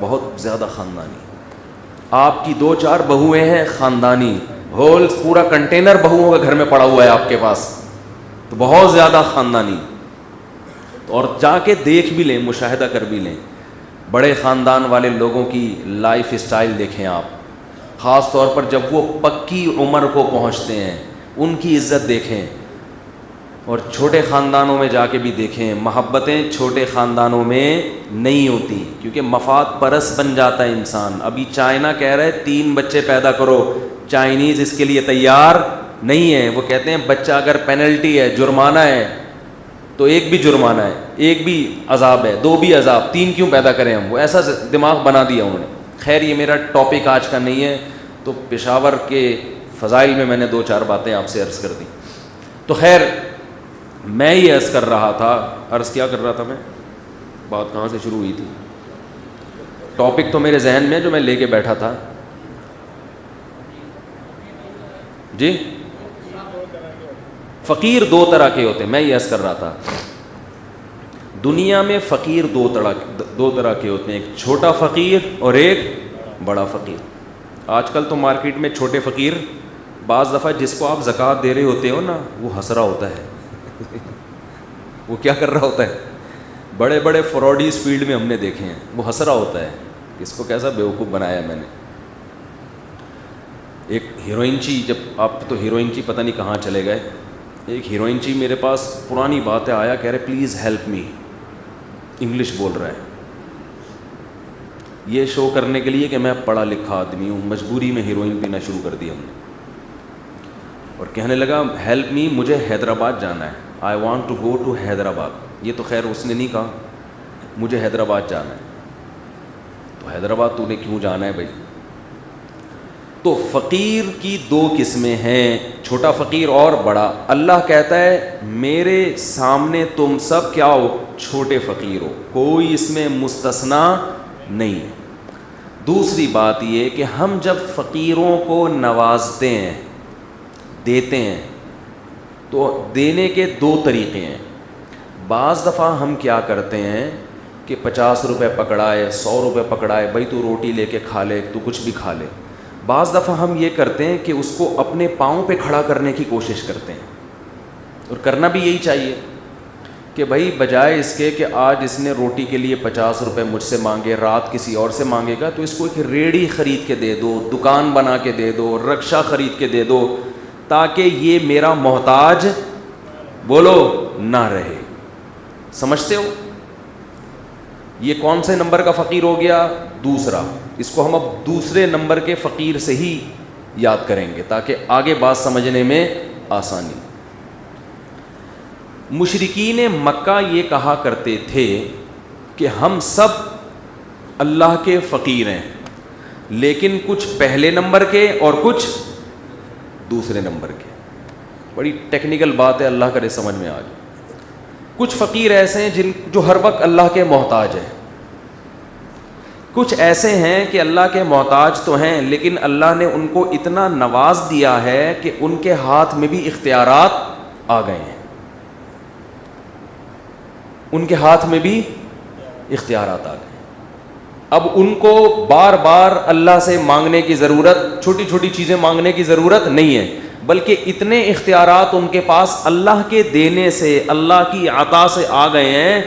A: بہت زیادہ خاندانی. آپ کی 2-4 بہویں ہیں خاندانی, ہول پورا کنٹینر بہوؤں کا گھر میں پڑا ہوا ہے آپ کے پاس, تو بہت زیادہ خاندانی. اور جا کے دیکھ بھی لیں, مشاہدہ کر بھی لیں, بڑے خاندان والے لوگوں کی لائف اسٹائل دیکھیں آپ, خاص طور پر جب وہ پکی عمر کو پہنچتے ہیں ان کی عزت دیکھیں. اور چھوٹے خاندانوں میں جا کے بھی دیکھیں, محبتیں چھوٹے خاندانوں میں نہیں ہوتی, کیونکہ مفاد پرست بن جاتا ہے انسان. ابھی چائنا کہہ رہے 3 بچے پیدا کرو, چائنیز اس کے لیے تیار نہیں ہے. وہ کہتے ہیں بچہ اگر پینلٹی ہے, جرمانہ ہے, تو 1 بھی جرمانہ ہے, 1 بھی عذاب ہے, 2 بھی عذاب, 3 کیوں پیدا کریں ہم. وہ ایسا دماغ بنا دیا انہوں نے. خیر یہ میرا ٹاپک آج کا نہیں ہے, تو پشاور کے فضائل میں نے 2-4 باتیں آپ سے عرض کر دی. تو خیر میں یہ عرض کر رہا تھا, عرض کیا کر رہا تھا میں, بات کہاں سے شروع ہوئی تھی, ٹاپک تو میرے ذہن میں جو میں لے کے بیٹھا تھا. جی فقیر 2 طرح کے ہوتے ہیں, میں یہ عرض کر رہا تھا. دنیا میں فقیر 2 طرح کے ہوتے ہیں, ایک چھوٹا فقیر اور ایک بڑا فقیر. آج کل تو مارکیٹ میں چھوٹے فقیر, بعض دفعہ جس کو آپ زکوٰۃ دے رہے ہوتے ہو نا وہ ہنس رہا ہوتا ہے. وہ کیا کر رہا ہوتا ہے, بڑے بڑے فراڈی اس فیلڈ میں ہم نے دیکھے ہیں, وہ ہنس رہا ہوتا ہے, اس کو کیسا بیوقوف بنایا میں نے. ایک ہیروئن چی, جب آپ تو ہیروئن چی پتہ نہیں کہاں چلے گئے, ایک ہیروئن چی میرے پاس پرانی بات ہے آیا, کہہ رہے پلیز ہیلپ می, انگلش بول رہا ہے, یہ شو کرنے کے لیے کہ میں پڑھا لکھا آدمی ہوں. مجبوری میں ہیروئن پینا شروع کر دی ہم نے, اور کہنے لگا ہیلپ می, مجھے حیدرآباد جانا ہے, I want to go to Hyderabad. یہ تو خیر اس نے نہیں کہا, مجھے حیدرآباد جانا ہے. تو حیدرآباد تو نے کیوں جانا ہے بھائی. تو فقیر کی 2 قسمیں ہیں, چھوٹا فقیر اور بڑا. اللہ کہتا ہے میرے سامنے تم سب کیا ہو, چھوٹے فقیر ہو, کوئی اس میں مستثنا نہیں ہے. دوسری بات یہ کہ ہم جب فقیروں کو نوازتے ہیں, دیتے ہیں, تو دینے کے 2 طریقے ہیں. بعض دفعہ ہم کیا کرتے ہیں کہ 50 روپے پکڑائے, 100 روپے پکڑائے, بھائی تو روٹی لے کے کھا لے, تو کچھ بھی کھا لے. بعض دفعہ ہم یہ کرتے ہیں کہ اس کو اپنے پاؤں پہ کھڑا کرنے کی کوشش کرتے ہیں, اور کرنا بھی یہی چاہیے کہ بھائی بجائے اس کے کہ آج اس نے روٹی کے لیے 50 روپے مجھ سے مانگے, رات کسی اور سے مانگے گا, تو اس کو ایک ریڑھی خرید کے دے دو, دکان بنا کے دے دو, رکشہ خرید کے دے دو, تاکہ یہ میرا محتاج بولو نہ رہے. سمجھتے ہو, یہ کون سے نمبر کا فقیر ہو گیا, دوسرا. اس کو ہم اب دوسرے نمبر کے فقیر سے ہی یاد کریں گے تاکہ آگے بات سمجھنے میں آسانی. مشرکین مکہ یہ کہا کرتے تھے کہ ہم سب اللہ کے فقیر ہیں, لیکن کچھ پہلے نمبر کے اور کچھ دوسرے نمبر کے. بڑی ٹیکنیکل بات ہے, اللہ کرے سمجھ میں آ جائے. کچھ فقیر ایسے ہیں جو ہر وقت اللہ کے محتاج ہیں, کچھ ایسے ہیں کہ اللہ کے محتاج تو ہیں لیکن اللہ نے ان کو اتنا نواز دیا ہے کہ ان کے ہاتھ میں بھی اختیارات آ گئے ہیں، ان کے ہاتھ میں بھی اختیارات آ گئے. اب ان کو بار بار اللہ سے مانگنے کی ضرورت، چھوٹی چھوٹی چیزیں مانگنے کی ضرورت نہیں ہے، بلکہ اتنے اختیارات ان کے پاس اللہ کے دینے سے، اللہ کی عطا سے آ گئے ہیں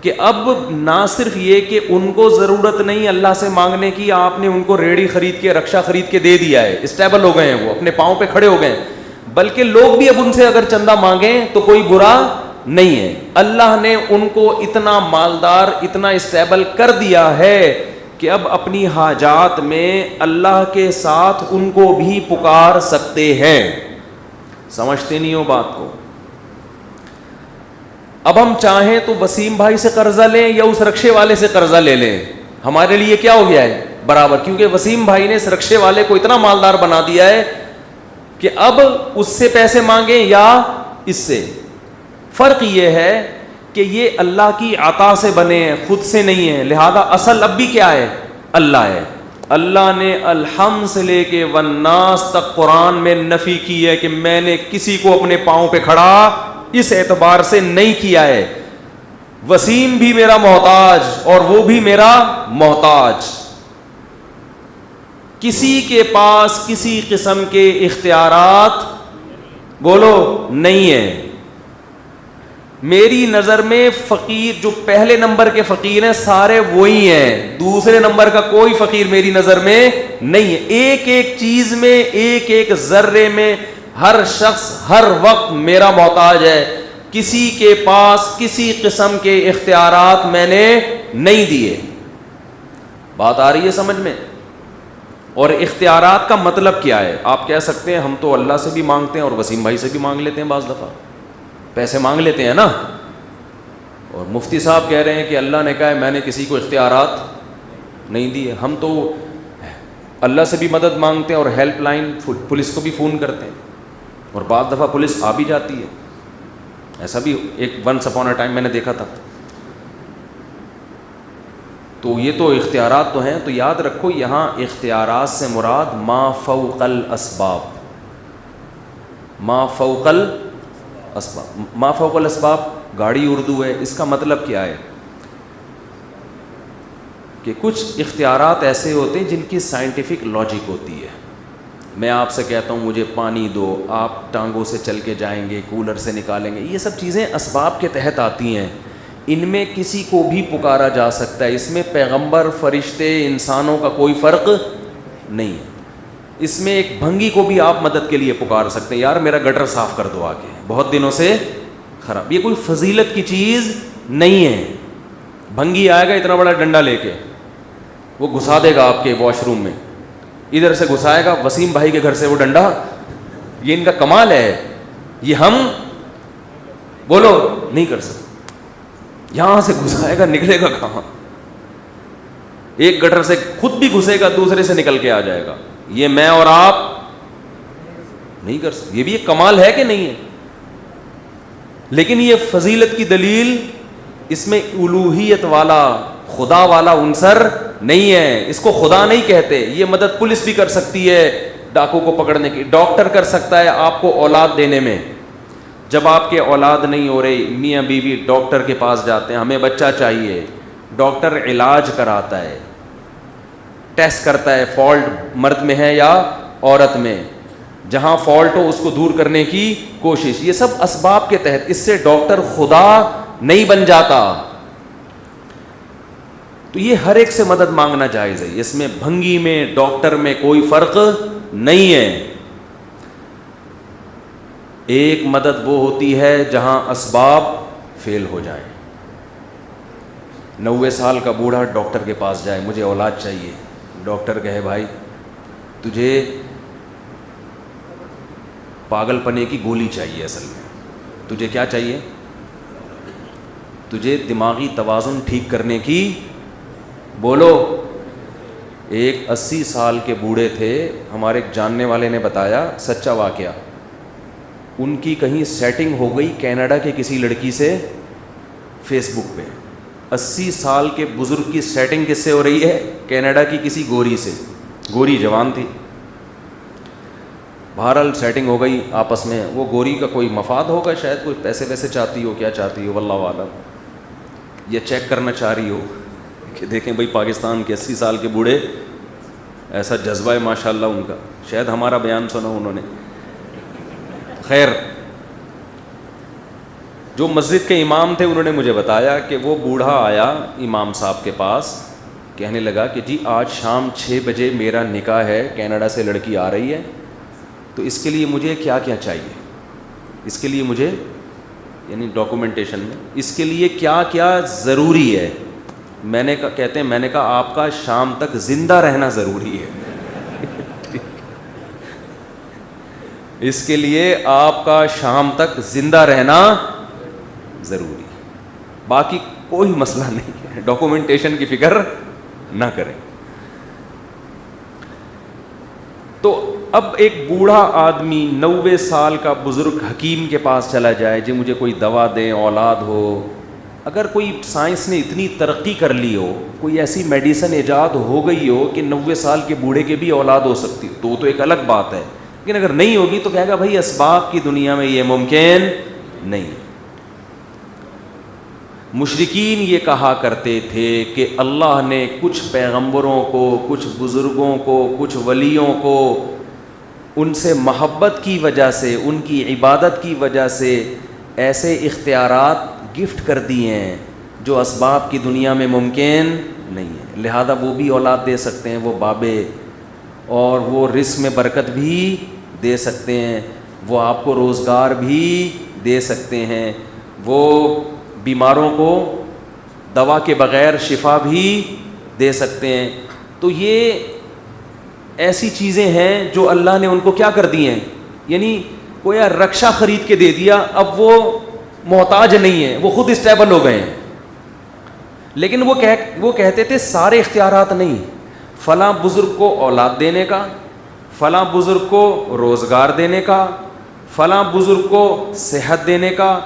A: کہ اب نہ صرف یہ کہ ان کو ضرورت نہیں اللہ سے مانگنے کی، آپ نے ان کو ریڑھی خرید کے، رکشہ خرید کے دے دیا ہے، اسٹیبل ہو گئے ہیں، وہ اپنے پاؤں پہ کھڑے ہو گئے ہیں، بلکہ لوگ بھی اب ان سے اگر چندہ مانگیں تو کوئی برا نہیں ہے. اللہ نے ان کو اتنا مالدار، اتنا اسٹیبل کر دیا ہے کہ اب اپنی حاجات میں اللہ کے ساتھ ان کو بھی پکار سکتے ہیں. سمجھتے نہیں ہو بات کو؟ اب ہم چاہیں تو وسیم بھائی سے قرضہ لیں یا اس رکشے والے سے قرضہ لے لیں، ہمارے لیے کیا ہو گیا ہے؟ برابر، کیونکہ وسیم بھائی نے اس رکشے والے کو اتنا مالدار بنا دیا ہے کہ اب اس سے پیسے مانگیں یا اس سے. فرق یہ ہے کہ یہ اللہ کی عطا سے بنے ہیں، خود سے نہیں ہیں، لہذا اصل اب بھی کیا ہے؟ اللہ ہے. اللہ نے الحمد سے لے کے والناس تک قرآن میں نفی کی ہے کہ میں نے کسی کو اپنے پاؤں پہ کھڑا اس اعتبار سے نہیں کیا ہے. وسیم بھی میرا محتاج اور وہ بھی میرا محتاج. کسی کے پاس کسی قسم کے اختیارات بولو نہیں ہے. میری نظر میں فقیر جو پہلے نمبر کے فقیر ہیں سارے وہی ہیں، دوسرے نمبر کا کوئی فقیر میری نظر میں نہیں ہے. ایک ایک چیز میں، ایک ایک ذرے میں ہر شخص ہر وقت میرا محتاج ہے. کسی کے پاس کسی قسم کے اختیارات میں نے نہیں دیے. بات آ رہی ہے سمجھ میں؟ اور اختیارات کا مطلب کیا ہے؟ آپ کہہ سکتے ہیں ہم تو اللہ سے بھی مانگتے ہیں اور وسیم بھائی سے بھی مانگ لیتے ہیں، بعض دفعہ پیسے مانگ لیتے ہیں نا. اور مفتی صاحب کہہ رہے ہیں کہ اللہ نے کہا ہے میں نے کسی کو اختیارات نہیں دیے. ہم تو اللہ سے بھی مدد مانگتے ہیں اور ہیلپ لائن پولیس کو بھی فون کرتے ہیں، اور بعض دفعہ پولیس آ بھی جاتی ہے. ایسا بھی ایک ونس اپون اے ٹائم میں نے دیکھا تھا. تو یہ تو اختیارات تو ہیں. تو یاد رکھو یہاں اختیارات سے مراد ما فوق الاسباب، ما فوق الاسباب. ما فوق الاسباب گاڑی اردو ہے، اس کا مطلب کیا ہے کہ کچھ اختیارات ایسے ہوتے ہیں جن کی سائنٹیفک لاجک ہوتی ہے. میں آپ سے کہتا ہوں مجھے پانی دو، آپ ٹانگوں سے چل کے جائیں گے، کولر سے نکالیں گے، یہ سب چیزیں اسباب کے تحت آتی ہیں. ان میں کسی کو بھی پکارا جا سکتا ہے. اس میں پیغمبر، فرشتے، انسانوں کا کوئی فرق نہیں ہے. اس میں ایک بھنگی کو بھی آپ مدد کے لیے پکار سکتے ہیں، یار میرا گٹر صاف کر دو آ کے، بہت دنوں سے خراب. یہ کوئی فضیلت کی چیز نہیں ہے. بھنگی آئے گا اتنا بڑا ڈنڈا لے کے، وہ گھسا دے گا آپ کے واش روم میں، ادھر سے گھسائے گا وسیم بھائی کے گھر سے وہ ڈنڈا. یہ ان کا کمال ہے، یہ ہم بولو نہیں کر سکتے. یہاں سے گھسائے گا، نکلے گا کہاں؟ ایک گٹر سے خود بھی گھسے گا، دوسرے سے نکل کے آ جائے گا. یہ میں اور آپ نہیں کر سکتے. یہ بھی ایک کمال ہے کہ نہیں ہے؟ لیکن یہ فضیلت کی دلیل اس میں الوہیت والا، خدا والا عنصر نہیں ہے. اس کو خدا نہیں کہتے. یہ مدد پولیس بھی کر سکتی ہے ڈاکو کو پکڑنے کی، ڈاکٹر کر سکتا ہے آپ کو اولاد دینے میں. جب آپ کے اولاد نہیں ہو رہی، میاں بیوی ڈاکٹر کے پاس جاتے ہیں، ہمیں بچہ چاہیے، ڈاکٹر علاج کراتا ہے، ٹیسٹ کرتا ہے فالٹ مرد میں ہے یا عورت میں، جہاں فالٹ ہو اس کو دور کرنے کی کوشش. یہ سب اسباب کے تحت. اس سے ڈاکٹر خدا نہیں بن جاتا. تو یہ ہر ایک سے مدد مانگنا جائز ہے. اس میں بھنگی میں، ڈاکٹر میں کوئی فرق نہیں ہے. ایک مدد وہ ہوتی ہے جہاں اسباب فیل ہو جائیں. 90 سال کا بوڑھا ڈاکٹر کے پاس جائے، مجھے اولاد چاہیے. ڈاکٹر کہے بھائی تجھے پاگل پنے کی گولی چاہیے. اصل میں تجھے کیا چاہیے؟ تجھے دماغی توازن ٹھیک کرنے کی. بولو. ایک 80 سال کے بوڑھے تھے، ہمارے ایک جاننے والے نے بتایا، سچا واقعہ. ان کی کہیں سیٹنگ ہو گئی کینیڈا کے کسی لڑکی سے فیس بک پہ. 80 سال کے بزرگ کی سیٹنگ کس سے ہو رہی ہے؟ کینیڈا کی کسی گوری سے. گوری جوان تھی, بہرحال سیٹنگ ہو گئی آپس میں. وہ گوری کا کوئی مفاد ہوگا شاید, کوئی پیسے ویسے چاہتی ہو, کیا چاہتی ہو واللہ عالم, یہ چیک کرنا چاہ رہی ہو کہ دیکھیں بھائی پاکستان کے 80 سال کے بوڑھے, ایسا جذبہ ہے ماشاء اللہ ان کا, شاید ہمارا بیان سنا انہوں نے. خیر, جو مسجد کے امام تھے انہوں نے مجھے بتایا کہ وہ بوڑھا آیا امام صاحب کے پاس, کہنے لگا کہ جی آج شام 6 بجے میرا نکاح ہے, کینیڈا سے لڑکی آ رہی ہے, تو اس کے لیے مجھے کیا کیا چاہیے, اس کے لیے مجھے یعنی ڈاکومنٹیشن میں اس کے لیے کیا کیا ضروری ہے. میں نے کہا آپ کا شام تک زندہ رہنا ضروری ہے. اس کے لیے آپ کا شام تک زندہ رہنا ضروری, باقی کوئی مسئلہ نہیں ہے, ڈاکومنٹیشن کی فکر نہ کریں. تو اب ایک بوڑھا آدمی 90 سال کا بزرگ حکیم کے پاس چلا جائے, جی مجھے کوئی دوا دیں, اولاد ہو. اگر کوئی سائنس نے اتنی ترقی کر لی ہو, کوئی ایسی میڈیسن ایجاد ہو گئی ہو کہ 90 سال کے بوڑھے کے بھی اولاد ہو سکتی, تو ایک الگ بات ہے. لیکن اگر نہیں ہوگی تو کہے گا بھائی اسباب کی دنیا میں یہ ممکن نہیں. مشرکین یہ کہا کرتے تھے کہ اللہ نے کچھ پیغمبروں کو, کچھ بزرگوں کو, کچھ ولیوں کو ان سے محبت کی وجہ سے, ان کی عبادت کی وجہ سے ایسے اختیارات گفٹ کر دیے ہیں جو اسباب کی دنیا میں ممکن نہیں ہے. لہذا وہ بھی اولاد دے سکتے ہیں, وہ بابے, اور وہ رزق میں برکت بھی دے سکتے ہیں, وہ آپ کو روزگار بھی دے سکتے ہیں, وہ بیماروں کو دوا کے بغیر شفا بھی دے سکتے ہیں. تو یہ ایسی چیزیں ہیں جو اللہ نے ان کو کیا کر دی ہیں, یعنی کوئی رکشہ خرید کے دے دیا, اب وہ محتاج نہیں ہے, وہ خود اسٹیبل ہو گئے ہیں. لیکن وہ کہتے تھے سارے اختیارات نہیں, فلاں بزرگ کو اولاد دینے کا, فلاں بزرگ کو روزگار دینے کا, فلاں بزرگ کو صحت دینے کا,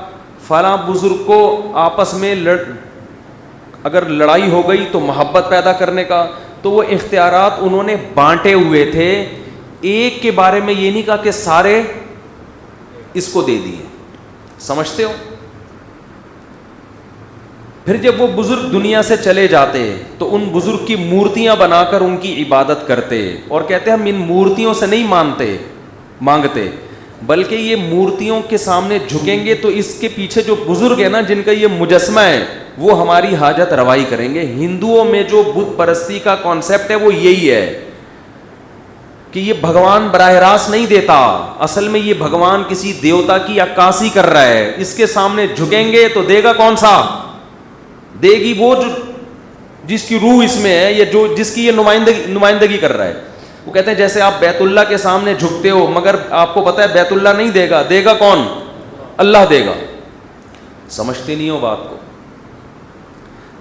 A: فلاں بزرگ کو آپس میں اگر لڑائی ہو گئی تو محبت پیدا کرنے کا. تو وہ اختیارات انہوں نے بانٹے ہوئے تھے, ایک کے بارے میں یہ نہیں کہا کہ سارے اس کو دے دیے. سمجھتے ہو؟ پھر جب وہ بزرگ دنیا سے چلے جاتے تو ان بزرگ کی مورتیاں بنا کر ان کی عبادت کرتے, اور کہتے ہم ان مورتیوں سے نہیں مانگتے بلکہ یہ مورتیوں کے سامنے جھکیں گے تو اس کے پیچھے جو بزرگ ہے نا, جن کا یہ مجسمہ ہے, وہ ہماری حاجت روائی کریں گے. ہندوؤں میں جو بت پرستی کا کانسیپٹ ہے وہ یہی ہے کہ یہ بھگوان براہ راست نہیں دیتا, اصل میں یہ بھگوان کسی دیوتا کی عکاسی کر رہا ہے. اس کے سامنے جھکیں گے تو دے گا کون سا, دے گی وہ جو جس کی روح اس میں ہے, یا جو جس کی یہ نمائندگی کر رہا ہے. وہ کہتے ہیں جیسے آپ بیت اللہ کے سامنے جھکتے ہو, مگر آپ کو پتہ ہے بیت اللہ نہیں دے گا, دے گا کون, اللہ دے گا. سمجھتے نہیں ہو بات کو.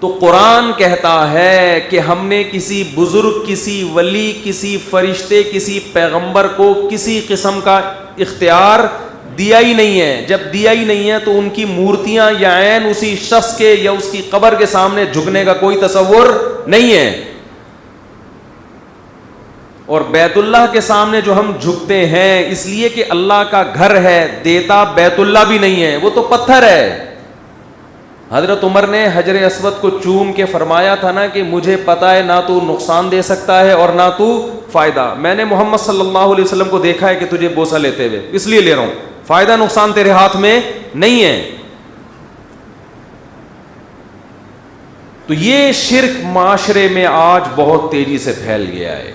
A: تو قرآن کہتا ہے کہ ہم نے کسی بزرگ, کسی ولی, کسی فرشتے, کسی پیغمبر کو کسی قسم کا اختیار دیا ہی نہیں ہے. جب دیا ہی نہیں ہے تو ان کی مورتیاں یا عین اسی شخص کے یا اس کی قبر کے سامنے جھکنے کا کوئی تصور نہیں ہے. اور بیت اللہ کے سامنے جو ہم جھکتے ہیں اس لیے کہ اللہ کا گھر ہے, دیتا بیت اللہ بھی نہیں ہے, وہ تو پتھر ہے. حضرت عمر نے حجر اسود کو چوم کے فرمایا تھا نا کہ مجھے پتا ہے نہ تو نقصان دے سکتا ہے اور نہ تو فائدہ. میں نے محمد صلی اللہ علیہ وسلم کو دیکھا ہے کہ تجھے بوسہ لیتے ہوئے, اس لیے لے رہا ہوں, فائدہ نقصان تیرے ہاتھ میں نہیں ہے. تو یہ شرک معاشرے میں آج بہت تیزی سے پھیل گیا ہے.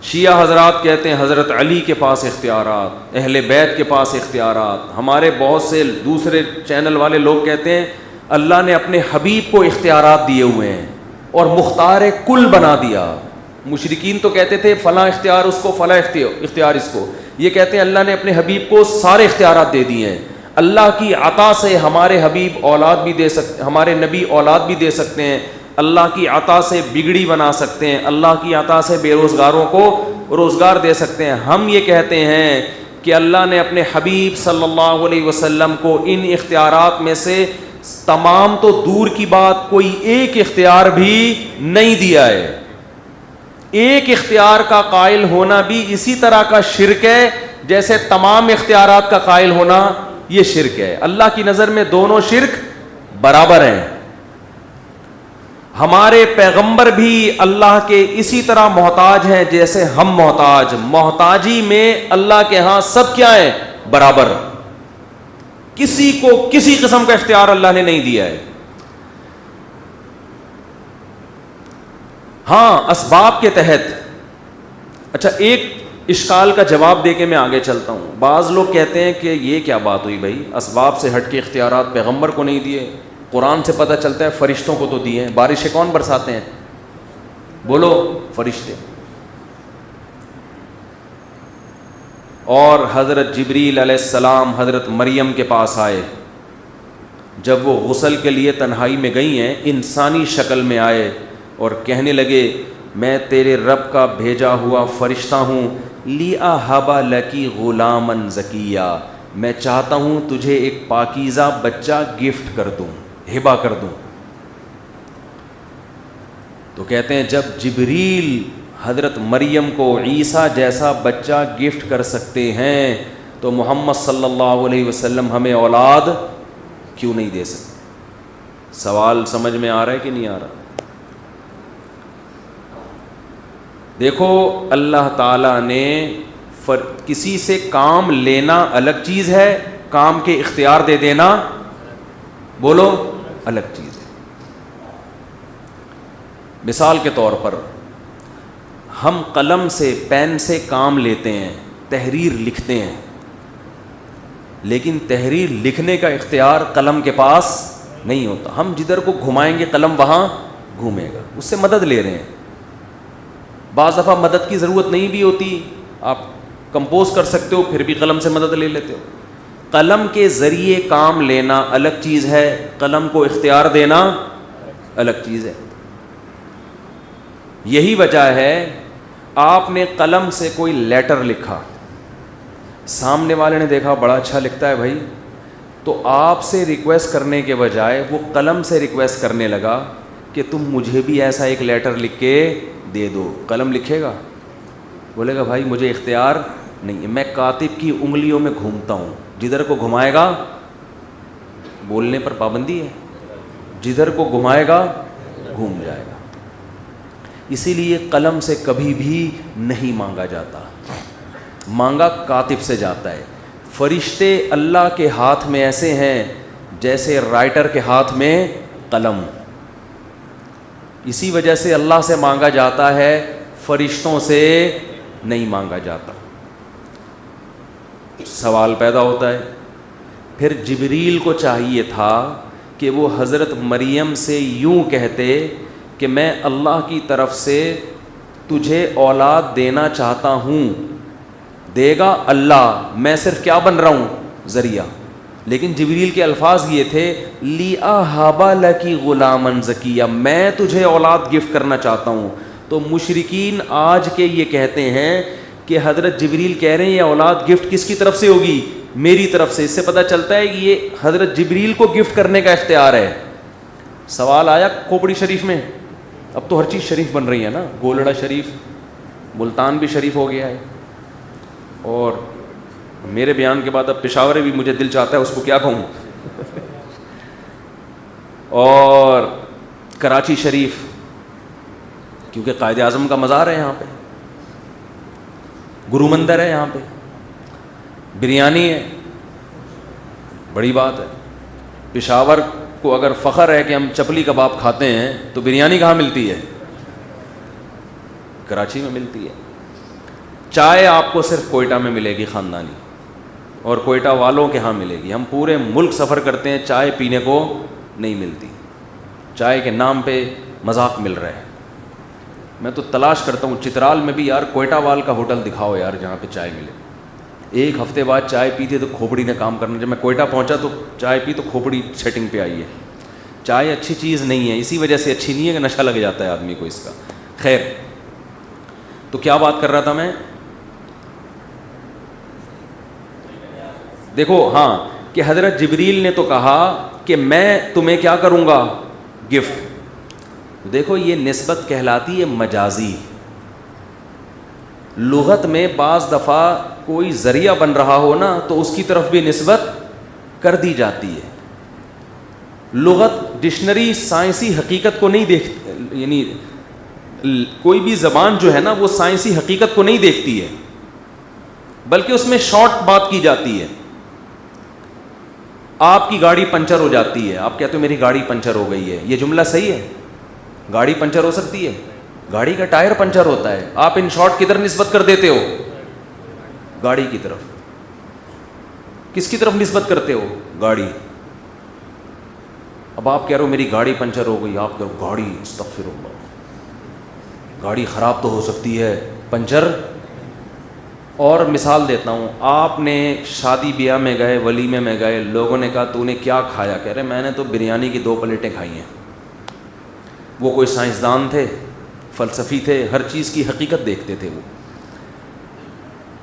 A: شیعہ حضرات کہتے ہیں حضرت علی کے پاس اختیارات, اہل بیت کے پاس اختیارات. ہمارے بہت سے دوسرے چینل والے لوگ کہتے ہیں اللہ نے اپنے حبیب کو اختیارات دیے ہوئے ہیں اور مختار کل بنا دیا. مشرکین تو کہتے تھے فلاں اختیار اس کو, فلاں اختیار اس کو. یہ کہتے ہیں اللہ نے اپنے حبیب کو سارے اختیارات دے دیے ہیں. اللہ کی عطا سے ہمارے حبیب اولاد بھی دے سکتے, ہمارے نبی اولاد بھی دے سکتے ہیں. اللہ کی عطا سے بگڑی بنا سکتے ہیں, اللہ کی عطا سے بے روزگاروں کو روزگار دے سکتے ہیں. ہم یہ کہتے ہیں کہ اللہ نے اپنے حبیب صلی اللہ علیہ وسلم کو ان اختیارات میں سے تمام تو دور کی بات، کوئی ایک اختیار بھی نہیں دیا ہے. ایک اختیار کا قائل ہونا بھی اسی طرح کا شرک ہے جیسے تمام اختیارات کا قائل ہونا یہ شرک ہے. اللہ کی نظر میں دونوں شرک برابر ہیں. ہمارے پیغمبر بھی اللہ کے اسی طرح محتاج ہیں جیسے ہم محتاج. محتاجی میں اللہ کے ہاں سب کیا ہے؟ برابر. کسی کو کسی قسم کا اختیار اللہ نے نہیں دیا ہے. ہاں اسباب کے تحت. اچھا ایک اشکال کا جواب دے کے میں آگے چلتا ہوں. بعض لوگ کہتے ہیں کہ یہ کیا بات ہوئی بھائی، اسباب سے ہٹ کے اختیارات پیغمبر کو نہیں دیے، قرآن سے پتہ چلتا ہے فرشتوں کو تو دیے ہیں. بارشیں کون برساتے ہیں؟ بولو، فرشتے. اور حضرت جبریل علیہ السلام حضرت مریم کے پاس آئے، جب وہ غسل کے لیے تنہائی میں گئی ہیں انسانی شکل میں آئے اور کہنے لگے میں تیرے رب کا بھیجا ہوا فرشتہ ہوں، لِأَهَبَ لَكِ غُلَامًا زَكِيًّا، میں چاہتا ہوں تجھے ایک پاکیزہ بچہ گفٹ کر دوں، ہبہ کر دوں. تو کہتے ہیں جب جبریل حضرت مریم کو عیسیٰ جیسا بچہ گفٹ کر سکتے ہیں تو محمد صلی اللہ علیہ وسلم ہمیں اولاد کیوں نہیں دے سکتے؟ سوال سمجھ میں آ رہا ہے کہ نہیں آ رہا؟ دیکھو اللہ تعالیٰ نے کسی سے کام لینا الگ چیز ہے، کام کے اختیار دے دینا بولو الگ چیز ہے. مثال کے طور پر ہم قلم سے پین سے کام لیتے ہیں، تحریر لکھتے ہیں، لیکن تحریر لکھنے کا اختیار قلم کے پاس نہیں ہوتا. ہم جدھر کو گھمائیں گے قلم وہاں گھومے گا، اس سے مدد لے رہے ہیں. بعض دفعہ مدد کی ضرورت نہیں بھی ہوتی، آپ کمپوز کر سکتے ہو پھر بھی قلم سے مدد لے لیتے ہو. قلم کے ذریعے کام لینا الگ چیز ہے، قلم کو اختیار دینا الگ چیز ہے. یہی وجہ ہے آپ نے قلم سے کوئی لیٹر لکھا، سامنے والے نے دیکھا بڑا اچھا لکھتا ہے بھائی، تو آپ سے ریکویسٹ کرنے کے بجائے وہ قلم سے ریکویسٹ کرنے لگا کہ تم مجھے بھی ایسا ایک لیٹر لکھ کے دے دو. قلم لکھے گا؟ بولے گا بھائی مجھے اختیار نہیں ہے، میں کاتب کی انگلیوں میں گھومتا ہوں، جدھر کو گھمائے گا بولنے پر پابندی ہے، جدھر کو گھمائے گا گھوم جائے گا. اسی لیے قلم سے کبھی بھی نہیں مانگا جاتا، مانگا کاتب سے جاتا ہے. فرشتے اللہ کے ہاتھ میں ایسے ہیں جیسے رائٹر کے ہاتھ میں قلم. اسی وجہ سے اللہ سے مانگا جاتا ہے، فرشتوں سے نہیں مانگا جاتا. سوال پیدا ہوتا ہے پھر جبریل کو چاہیے تھا کہ وہ حضرت مریم سے یوں کہتے کہ میں اللہ کی طرف سے تجھے اولاد دینا چاہتا ہوں، دے گا اللہ، میں صرف کیا بن رہا ہوں؟ ذریعہ. لیکن جبریل کے الفاظ یہ تھے لِأَهَبَ لَكِ غُلَامًا زَكِيًّا، میں تجھے اولاد گفٹ کرنا چاہتا ہوں. تو مشرکین آج کے یہ کہتے ہیں کہ حضرت جبریل کہہ رہے ہیں یہ اولاد گفٹ کس کی طرف سے ہوگی؟ میری طرف سے. اس سے پتہ چلتا ہے کہ یہ حضرت جبریل کو گفٹ کرنے کا اختیار ہے. سوال آیا کھوپڑی شریف میں، اب تو ہر چیز شریف بن رہی ہے نا، گولڑا شریف، ملتان بھی شریف ہو گیا ہے، اور میرے بیان کے بعد اب پشاور بھی مجھے دل چاہتا ہے اس کو کیا کہوں اور کراچی شریف، کیونکہ قائد اعظم کا مزار ہے یہاں پہ، گرو مندر ہے یہاں پہ، بریانی ہے، بڑی بات ہے. پشاور کو اگر فخر ہے کہ ہم چپلی کباب کھاتے ہیں تو بریانی کہاں ملتی ہے؟ کراچی میں ملتی ہے. چائے آپ کو صرف کوئٹہ میں ملے گی خاندانی، اور کوئٹہ والوں کے ہاں ملے گی. ہم پورے ملک سفر کرتے ہیں، چائے پینے کو نہیں ملتی. چائے کے نام پہ مذاق مل رہا ہے. میں تو تلاش کرتا ہوں چترال میں بھی، یار کوئٹہ وال کا ہوٹل دکھاؤ یار جہاں پہ چائے ملے. ایک ہفتے بعد چائے پیتے تو کھوپڑی نے کام کرنا. جب میں کوئٹہ پہنچا تو چائے پی تو کھوپڑی سیٹنگ پہ آئی ہے. چائے اچھی چیز نہیں ہے، اسی وجہ سے اچھی نہیں ہے کہ نشہ لگ جاتا ہے آدمی کو اس کا. خیر، تو کیا بات کر رہا تھا میں؟ دیکھو ہاں کہ حضرت جبریل نے تو کہا کہ میں تمہیں کیا کروں گا؟ گفٹ. دیکھو یہ نسبت کہلاتی ہے مجازی. لغت میں بعض دفعہ کوئی ذریعہ بن رہا ہو نا تو اس کی طرف بھی نسبت کر دی جاتی ہے. لغت ڈکشنری سائنسی حقیقت کو نہیں دیکھتی, یعنی کوئی بھی زبان جو ہے نا وہ سائنسی حقیقت کو نہیں دیکھتی ہے, بلکہ اس میں شارٹ بات کی جاتی ہے. آپ کی گاڑی پنچر ہو جاتی ہے, آپ کہتے ہو میری گاڑی پنچر ہو گئی ہے, یہ جملہ صحیح ہے؟ گاڑی پنچر ہو سکتی ہے؟ گاڑی کا ٹائر پنچر ہوتا ہے. آپ ان شارٹ کدھر نسبت کر دیتے ہو؟ گاڑی کی طرف. کس کی طرف نسبت کرتے ہو؟ گاڑی. اب آپ کہہ رہے ہو میری گاڑی پنچر ہو گئی, آپ کہہ رہے ہو گاڑی, استغفر اللہ, گاڑی خراب تو ہو سکتی ہے, پنچر. اور مثال دیتا ہوں, آپ نے شادی بیاہ میں گئے, ولیمے میں گئے, لوگوں نے کہا تو نے کیا کھایا؟ کہہ رہے میں نے تو بریانی کی 2 پلیٹیں کھائی ہیں. وہ کوئی سائنسدان تھے, فلسفی تھے, ہر چیز کی حقیقت دیکھتے تھے وہ.